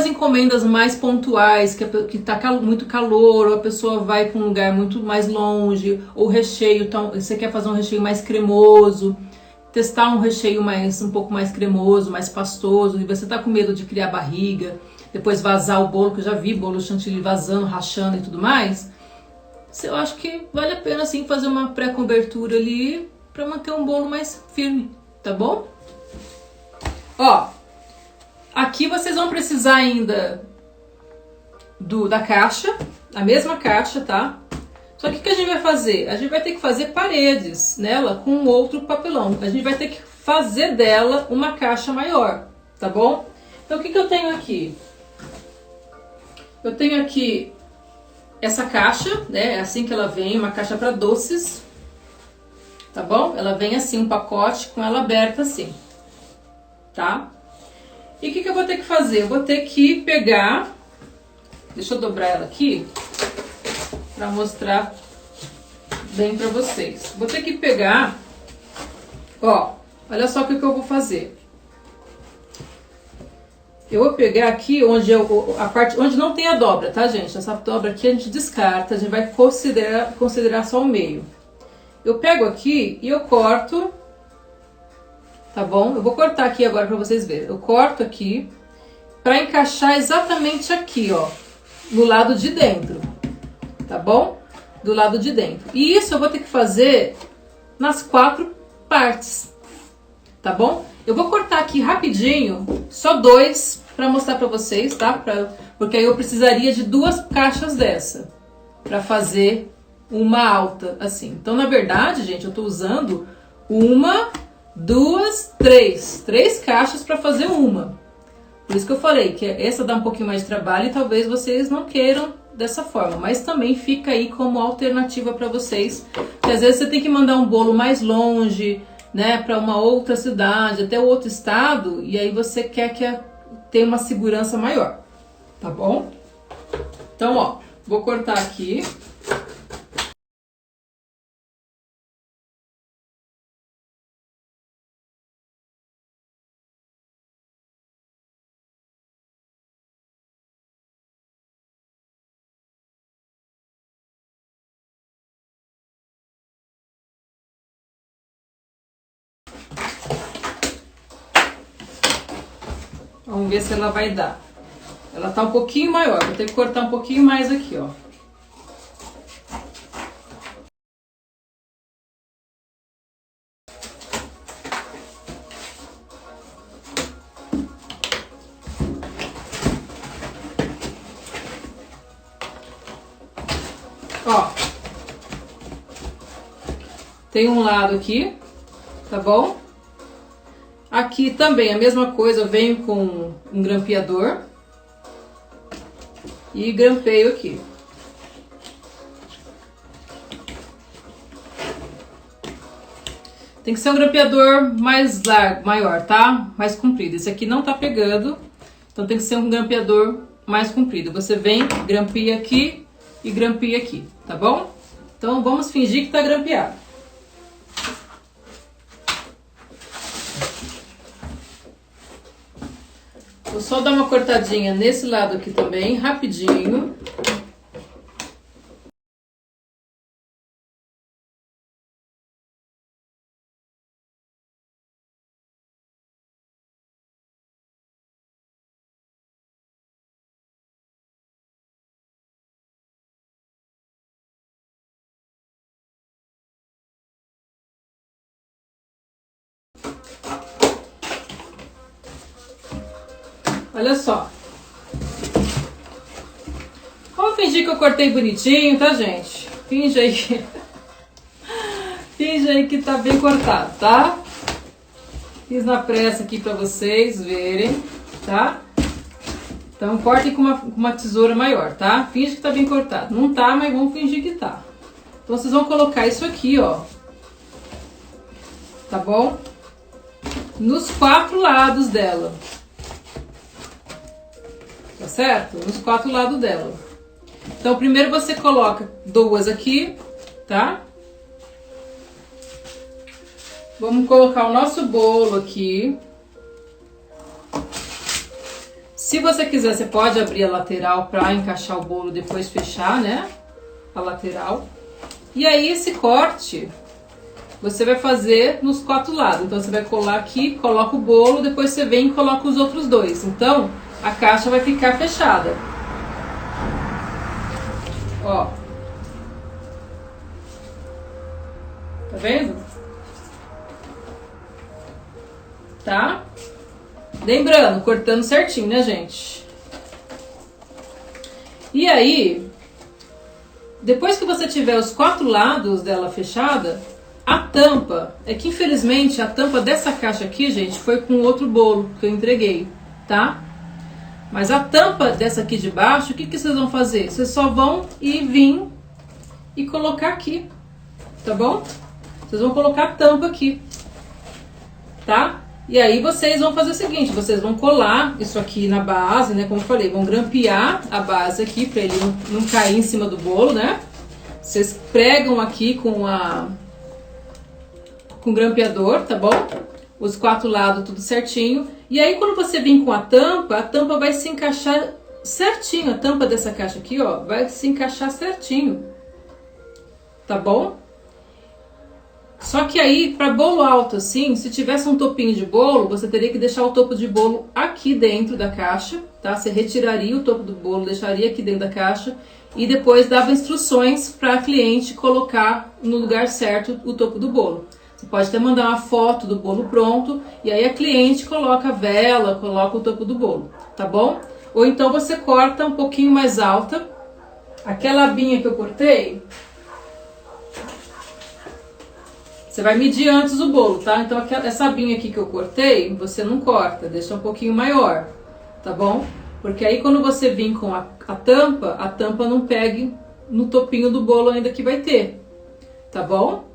encomendas mais pontuais, que tá muito calor, ou a pessoa vai para um lugar muito mais longe, ou o recheio, então, você quer fazer um recheio mais cremoso, testar um recheio um pouco mais cremoso, mais pastoso, e você tá com medo de criar barriga, depois vazar o bolo, que eu já vi bolo chantilly vazando, rachando e tudo mais. Eu acho que vale a pena assim fazer uma pré-cobertura ali para manter um bolo mais firme, tá bom? Ó, aqui vocês vão precisar ainda da caixa, a mesma caixa, tá? Só que o que a gente vai fazer? A gente vai ter que fazer paredes nela com outro papelão. A gente vai ter que fazer dela uma caixa maior, tá bom? Então o que eu tenho aqui? Eu tenho aqui essa caixa, né? É assim que ela vem, uma caixa para doces, tá bom? Ela vem assim, um pacote com ela aberta assim, tá? E o que eu vou ter que fazer? Eu vou ter que pegar, deixa eu dobrar ela aqui, para mostrar bem para vocês. Vou ter que pegar, ó, olha só o que eu vou fazer. Eu vou pegar aqui a parte onde não tem a dobra, tá, gente? Essa dobra aqui a gente descarta, a gente vai considerar só o meio. Eu pego aqui e eu corto, tá bom? Eu vou cortar aqui agora para vocês verem. Eu corto aqui para encaixar exatamente aqui, ó, no lado de dentro, tá bom? Do lado de dentro. E isso eu vou ter que fazer nas 4 partes, tá bom? Eu vou cortar aqui rapidinho, só 2 para mostrar para vocês, tá? Porque aí eu precisaria de 2 caixas dessa para fazer uma alta assim. Então, na verdade, gente, eu tô usando 1, 2, 3 caixas para fazer uma. Por isso que eu falei que essa dá um pouquinho mais de trabalho e talvez vocês não queiram dessa forma, mas também fica aí como alternativa para vocês, que às vezes você tem que mandar um bolo mais longe, né, para uma outra cidade, até outro estado, e aí você quer ter uma segurança maior, tá bom? Então, ó, vou cortar aqui. Vamos ver se ela vai dar. Ela tá um pouquinho maior, vou ter que cortar um pouquinho mais aqui, ó. Ó. Tem um lado aqui, tá bom? Aqui também a mesma coisa, eu venho com um grampeador e grampeio aqui. Tem que ser um grampeador mais largo, maior, tá? Mais comprido. Esse aqui não tá pegando, então tem que ser um grampeador mais comprido. Você vem, grampeia aqui e grampeia aqui, tá bom? Então vamos fingir que tá grampeado. Vou só dar uma cortadinha nesse lado aqui também, rapidinho. Olha só. Vamos fingir que eu cortei bonitinho, tá, gente? Finge aí que tá bem cortado, tá? Fiz na pressa aqui pra vocês verem, tá? Então cortem com uma tesoura maior, tá? Finge que tá bem cortado. Não tá, mas vamos fingir que tá. Então vocês vão colocar isso aqui, ó. Tá bom? Nos 4 lados dela. Tá certo? Nos 4 lados dela. Então primeiro você coloca 2 aqui, tá? Vamos colocar o nosso bolo aqui. Se você quiser, você pode abrir a lateral para encaixar o bolo e depois fechar, né? A lateral. E aí esse corte você vai fazer nos 4 lados. Então você vai colar aqui, coloca o bolo, depois você vem e coloca os outros 2. Então a caixa vai ficar fechada. Ó. Tá vendo? Tá? Lembrando, cortando certinho, né, gente? E aí, depois que você tiver os 4 lados dela fechada, a tampa, é que infelizmente a tampa dessa caixa aqui, gente, foi com outro bolo que eu entreguei, tá? Mas a tampa dessa aqui de baixo, o que vocês vão fazer? Vocês só vão vir e colocar aqui, tá bom? Vocês vão colocar a tampa aqui, tá? E aí vocês vão fazer o seguinte, vocês vão colar isso aqui na base, né? Como eu falei, vão grampear a base aqui pra ele não cair em cima do bolo, né? Vocês pregam aqui com grampeador, tá bom? Os 4 lados tudo certinho. E aí quando você vir com a tampa vai se encaixar certinho. A tampa dessa caixa aqui, ó, vai se encaixar certinho. Tá bom? Só que aí, para bolo alto assim, se tivesse um topinho de bolo, você teria que deixar o topo de bolo aqui dentro da caixa, tá? Você retiraria o topo do bolo, deixaria aqui dentro da caixa e depois dava instruções para a cliente colocar no lugar certo o topo do bolo. Você pode até mandar uma foto do bolo pronto e aí a cliente coloca a vela, coloca o topo do bolo, tá bom? Ou então você corta um pouquinho mais alta, aquela abinha que eu cortei, você vai medir antes o bolo, tá? Então essa abinha aqui que eu cortei, você não corta, deixa um pouquinho maior, tá bom? Porque aí quando você vir com a tampa não pegue no topinho do bolo ainda que vai ter, tá bom?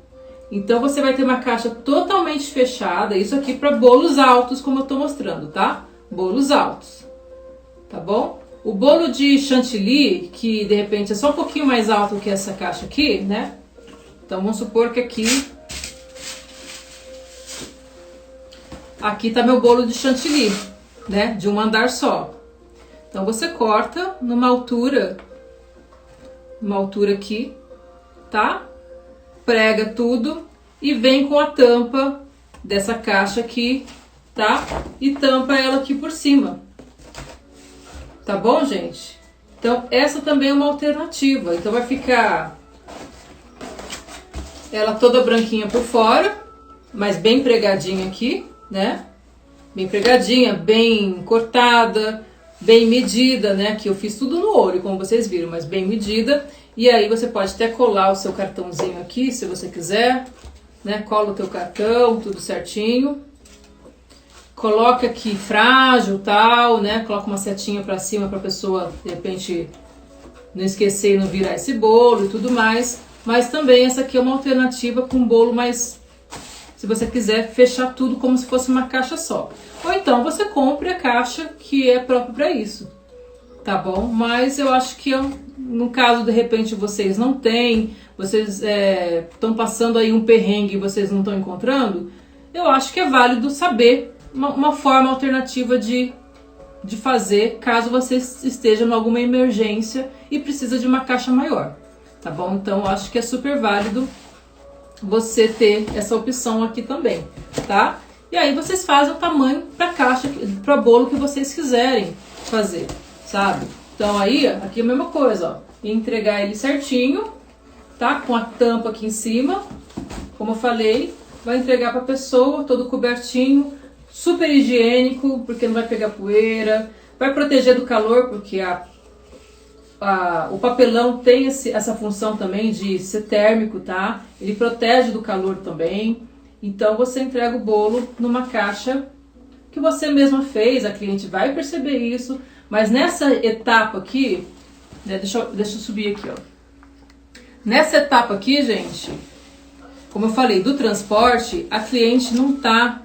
Então você vai ter uma caixa totalmente fechada, isso aqui para bolos altos, como eu tô mostrando, tá? Bolos altos, tá bom? O bolo de chantilly, que de repente é só um pouquinho mais alto que essa caixa aqui, né? Então vamos supor que aqui tá meu bolo de chantilly, né? De um andar só. Então você corta numa altura aqui, tá? Prega tudo e vem com a tampa dessa caixa aqui, tá? E tampa ela aqui por cima. Tá bom, gente? Então essa também é uma alternativa. Então vai ficar ela toda branquinha por fora, mas bem pregadinha aqui, né? Bem pregadinha, bem cortada, bem medida, né? Que eu fiz tudo no olho, como vocês viram, mas bem medida. E aí você pode até colar o seu cartãozinho aqui, se você quiser, né? Cola o teu cartão, tudo certinho. Coloca aqui frágil, tal, né? Coloca uma setinha pra cima pra pessoa, de repente, não esquecer e não virar esse bolo e tudo mais. Mas também essa aqui é uma alternativa com um bolo mais... Se você quiser fechar tudo como se fosse uma caixa só. Ou então você compre a caixa que é própria para isso. Tá bom? Mas eu acho que no caso de repente vocês não têm, vocês estão passando aí um perrengue e vocês não estão encontrando, eu acho que é válido saber uma forma alternativa de fazer caso você esteja em alguma emergência e precisa de uma caixa maior. Tá bom? Então eu acho que é super válido você ter essa opção aqui também, tá? E aí vocês fazem o tamanho para caixa, para bolo que vocês quiserem fazer, sabe? Então aí, aqui é a mesma coisa, ó. Entregar ele certinho, tá? Com a tampa aqui em cima, como eu falei, vai entregar para a pessoa todo cobertinho, super higiênico, porque não vai pegar poeira, vai proteger do calor, porque o papelão tem essa função também de ser térmico, tá? Ele protege do calor também. Então você entrega o bolo numa caixa que você mesma fez, a cliente vai perceber isso, mas nessa etapa aqui, né, deixa eu subir aqui, ó. Nessa etapa aqui, gente, como eu falei, do transporte, a cliente não está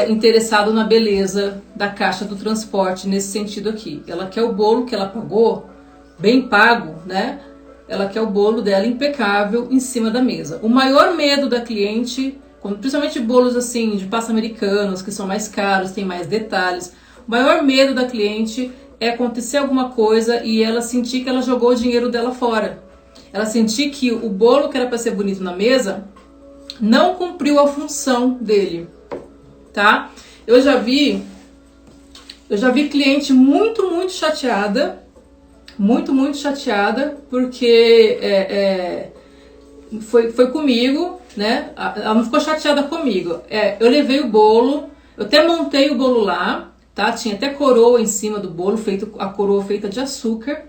interessado na beleza da caixa do transporte nesse sentido aqui. Ela quer o bolo que ela pagou, bem pago, né? Ela quer o bolo dela impecável em cima da mesa. O maior medo da cliente, principalmente bolos assim de pasta americanos, que são mais caros, tem mais detalhes, o maior medo da cliente é acontecer alguma coisa e ela sentir que ela jogou o dinheiro dela fora. Ela sentir que o bolo que era para ser bonito na mesa não cumpriu a função dele, tá? Eu já vi cliente muito chateada, muito chateada, porque foi comigo, né? Ela não ficou chateada comigo. Eu levei o bolo, eu até montei o bolo lá, tá? Tinha até coroa em cima do bolo, a coroa feita de açúcar,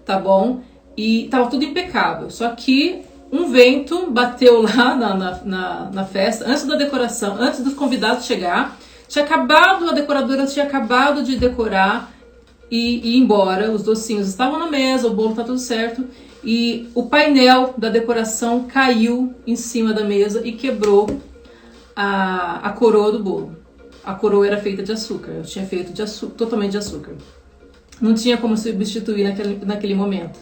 tá bom? E tava tudo impecável. Só que um vento bateu lá na festa, antes da decoração, antes dos convidados chegar. A decoradora tinha acabado de decorar e ir embora. Os docinhos estavam na mesa, o bolo tá tudo certo. E o painel da decoração caiu em cima da mesa e quebrou a coroa do bolo. A coroa era feita de açúcar, eu tinha feito totalmente de açúcar. Não tinha como substituir naquele momento.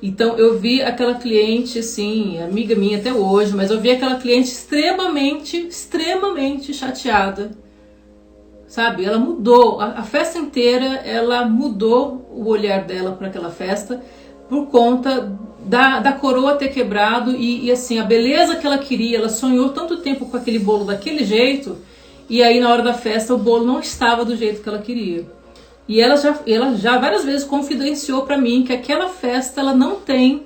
Então eu vi aquela cliente, assim, amiga minha até hoje, mas eu vi aquela cliente extremamente chateada, sabe? Ela mudou, a festa inteira, ela mudou o olhar dela para aquela festa por conta da coroa ter quebrado e assim, a beleza que ela queria, ela sonhou tanto tempo com aquele bolo daquele jeito, e aí na hora da festa o bolo não estava do jeito que ela queria. E ela já várias vezes confidenciou pra mim que aquela festa ela não tem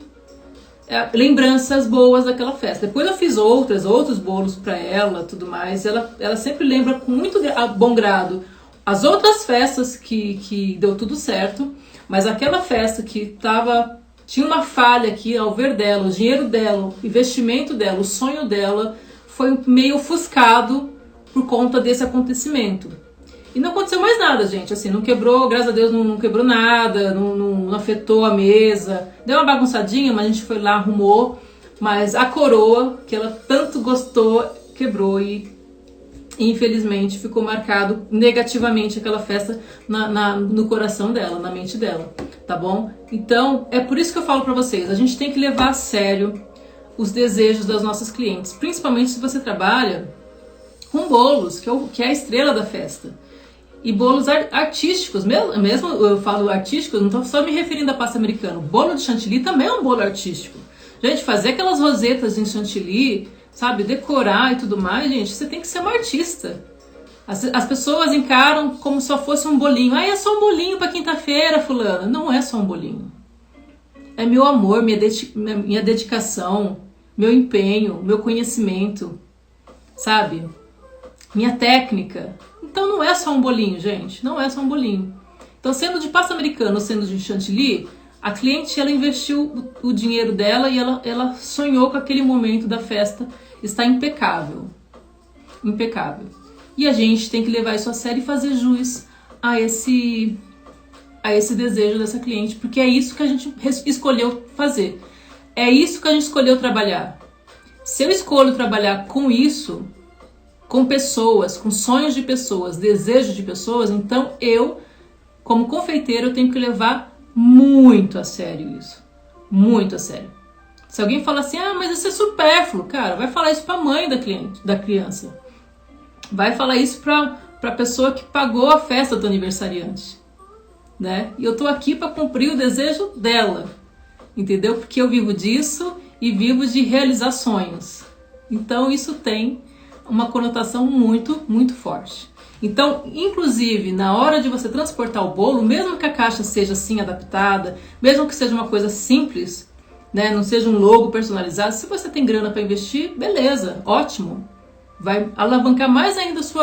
lembranças boas daquela festa. Depois eu fiz outros bolos pra ela, tudo mais. Ela sempre lembra com muito bom grado as outras festas que deu tudo certo, mas aquela festa que tinha uma falha aqui ao ver dela, o dinheiro dela, o investimento dela, o sonho dela foi meio ofuscado por conta desse acontecimento. E não aconteceu mais nada, gente, assim, não quebrou, graças a Deus não quebrou nada, não afetou a mesa, deu uma bagunçadinha, mas a gente foi lá, arrumou, mas a coroa, que ela tanto gostou, quebrou e infelizmente ficou marcado negativamente aquela festa no coração dela, na mente dela, tá bom? Então, é por isso que eu falo pra vocês, a gente tem que levar a sério os desejos das nossas clientes, principalmente se você trabalha com bolos, que é a estrela da festa. E bolos artísticos, mesmo eu falo artístico, não estou só me referindo à pasta americana. O bolo de chantilly também é um bolo artístico. Gente, fazer aquelas rosetas em chantilly, sabe, decorar e tudo mais, gente, você tem que ser uma artista. As pessoas encaram como se só fosse um bolinho. Ah, é só um bolinho para quinta-feira, fulana. Não é só um bolinho. É meu amor, minha dedicação, meu empenho, meu conhecimento, sabe? Minha técnica. Então não é só um bolinho, gente, não é só um bolinho. Então, sendo de pasta americana ou sendo de chantilly, a cliente, ela investiu o dinheiro dela e ela sonhou com aquele momento da festa estar impecável. Impecável. E a gente tem que levar isso a sério e fazer jus a esse desejo dessa cliente, porque é isso que a gente escolheu fazer. É isso que a gente escolheu trabalhar. Se eu escolho trabalhar com isso, com pessoas, com sonhos de pessoas, desejos de pessoas, então eu, como confeiteira, eu tenho que levar muito a sério isso. Muito a sério. Se alguém fala assim, ah, mas isso é supérfluo, cara, vai falar isso pra mãe da criança. Vai falar isso pra pessoa que pagou a festa do aniversariante, né? E eu tô aqui pra cumprir o desejo dela, entendeu? Porque eu vivo disso e vivo de realizar sonhos. Então isso tem uma conotação muito forte. Então, inclusive, na hora de você transportar o bolo, mesmo que a caixa seja assim adaptada, mesmo que seja uma coisa simples, né, não seja um logo personalizado, se você tem grana para investir, beleza, ótimo. Vai alavancar mais ainda os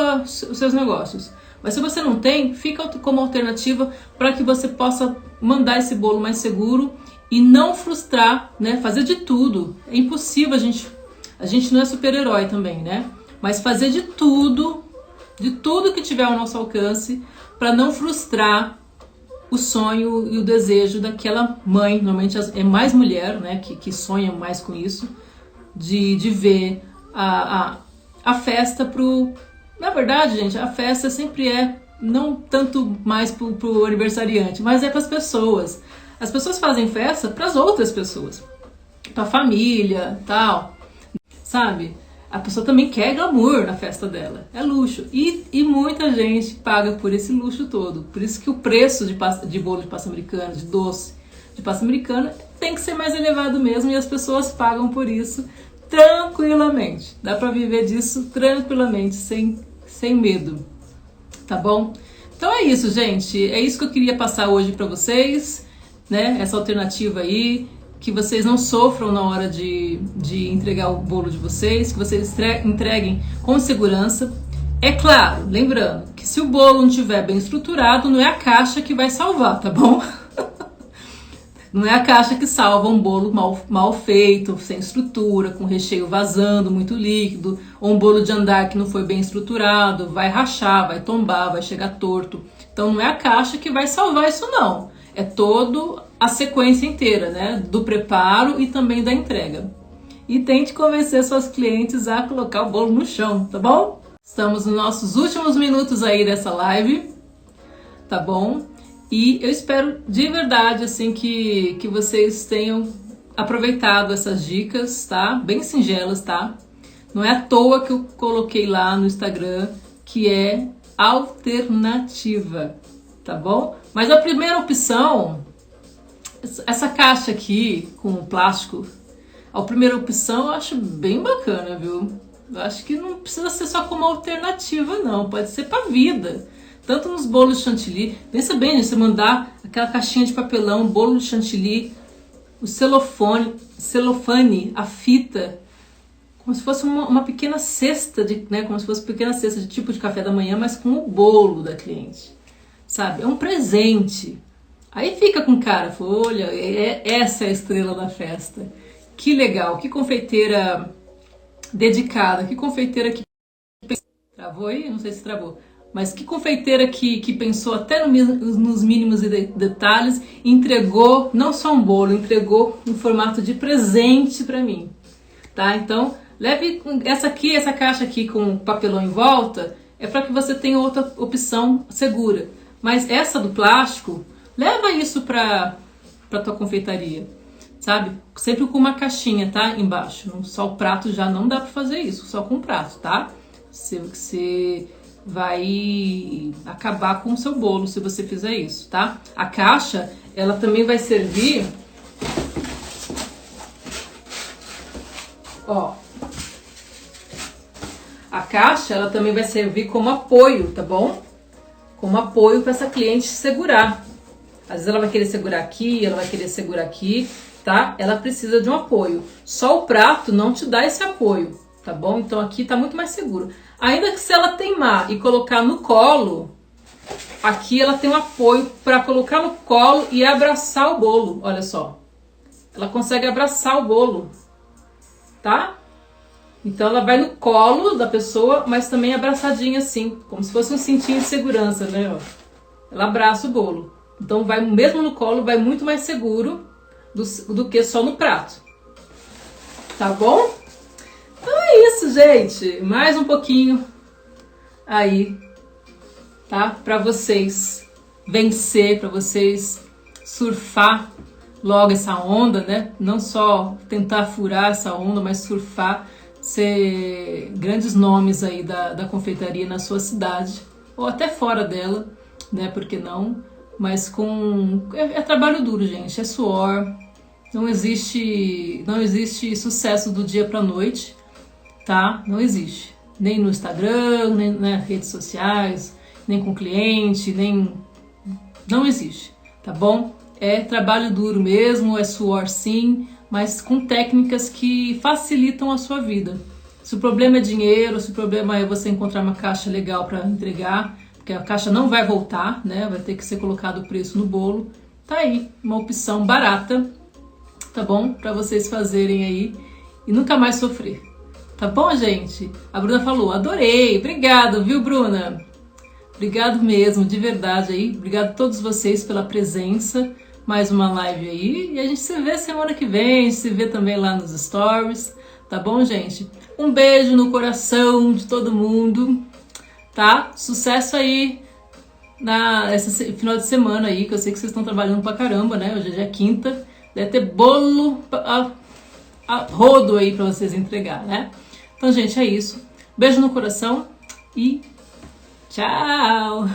seus negócios. Mas se você não tem, fica como alternativa para que você possa mandar esse bolo mais seguro e não frustrar, né, fazer de tudo. É impossível a gente A gente não é super-herói também, né? Mas fazer de tudo que tiver ao nosso alcance para não frustrar o sonho e o desejo daquela mãe, normalmente é mais mulher, né, que sonha mais com isso, de ver a festa pro... Na verdade, gente, a festa sempre é não tanto mais pro aniversariante, mas é para as pessoas. As pessoas fazem festa para as outras pessoas, para a família, tal, sabe? A pessoa também quer glamour na festa dela, é luxo. E muita gente paga por esse luxo todo. Por isso que o preço de bolo de pasta americana, de doce de pasta americana, tem que ser mais elevado mesmo, e as pessoas pagam por isso tranquilamente. Dá pra viver disso tranquilamente, sem medo, tá bom? Então é isso, gente. É isso que eu queria passar hoje pra vocês, né? Essa alternativa aí, que vocês não sofram na hora de entregar o bolo de vocês, que vocês entreguem com segurança. É claro, lembrando que se o bolo não estiver bem estruturado, não é a caixa que vai salvar, tá bom? Não é a caixa que salva um bolo mal feito, sem estrutura, com recheio vazando, muito líquido, ou um bolo de andar que não foi bem estruturado, vai rachar, vai tombar, vai chegar torto. Então não é a caixa que vai salvar isso não. É toda a sequência inteira, né? Do preparo e também da entrega. E tente convencer suas clientes a colocar o bolo no chão, tá bom? Estamos nos nossos últimos minutos aí dessa live, tá bom? E eu espero de verdade, assim, que vocês tenham aproveitado essas dicas, tá? Bem singelas, tá? Não é à toa que eu coloquei lá no Instagram que é alternativa, tá bom? Mas a primeira opção, essa caixa aqui com plástico, a primeira opção eu acho bem bacana, viu? Eu acho que não precisa ser só como alternativa, não. Pode ser pra vida. Tanto nos bolos de chantilly. Pensa bem, gente, você mandar aquela caixinha de papelão, bolo de chantilly, o celofane, a fita, como se fosse uma pequena cesta, né? Como se fosse uma pequena cesta de tipo de café da manhã, mas com o bolo da cliente. Sabe? É um presente. Aí fica com cara, olha, essa é a estrela da festa. Que legal, que confeiteira dedicada, que confeiteira que... Travou aí? Não sei se travou. Mas que confeiteira que pensou até nos mínimos detalhes e entregou não só um bolo, entregou em formato de presente para mim. Tá? Então, leve essa caixa aqui com papelão em volta, é para que você tenha outra opção segura. Mas essa do plástico, leva isso para tua confeitaria, sabe? Sempre com uma caixinha, tá? Embaixo. Só o prato já não dá para fazer isso, só com o prato, tá? Você vai acabar com o seu bolo se você fizer isso, tá? A caixa, ela também vai servir... Ó, a caixa, ela também vai servir como apoio, tá bom? Como apoio para essa cliente segurar. Às vezes ela vai querer segurar aqui, ela vai querer segurar aqui, tá? Ela precisa de um apoio. Só o prato não te dá esse apoio, tá bom? Então aqui tá muito mais seguro. Ainda que se ela teimar e colocar no colo, aqui ela tem um apoio para colocar no colo e abraçar o bolo, olha só. Ela consegue abraçar o bolo, tá? Então ela vai no colo da pessoa, mas também abraçadinha assim, como se fosse um cintinho de segurança, né? Ela abraça o bolo. Então vai mesmo no colo, vai muito mais seguro do que só no prato. Tá bom? Então é isso, gente. Mais um pouquinho aí, tá? Pra vocês vencer, pra vocês surfar logo essa onda, né? Não só tentar furar essa onda, mas surfar, ser grandes nomes aí da confeitaria na sua cidade, ou até fora dela, né? Por que não? Mas é trabalho duro, gente, é suor. Não existe sucesso do dia pra noite, tá? Não existe. Nem no Instagram, nem nas redes sociais, nem com cliente, nem... Não existe, tá bom? É trabalho duro mesmo, é suor sim, mas com técnicas que facilitam a sua vida. Se o problema é dinheiro, se o problema é você encontrar uma caixa legal para entregar, porque a caixa não vai voltar, né? Vai ter que ser colocado o preço no bolo. Tá aí, uma opção barata, tá bom? Para vocês fazerem aí e nunca mais sofrer. Tá bom, gente? A Bruna falou, adorei. Obrigado, viu, Bruna? Obrigado mesmo, de verdade aí. Obrigado a todos vocês pela presença. Mais uma live aí. E a gente se vê semana que vem. A gente se vê também lá nos stories. Tá bom, gente? Um beijo no coração de todo mundo. Tá? Sucesso aí esse final de semana aí, que eu sei que vocês estão trabalhando pra caramba, né? Hoje é dia quinta. Deve ter bolo a rodo aí pra vocês entregar, né? Então, gente, é isso. Beijo no coração e tchau!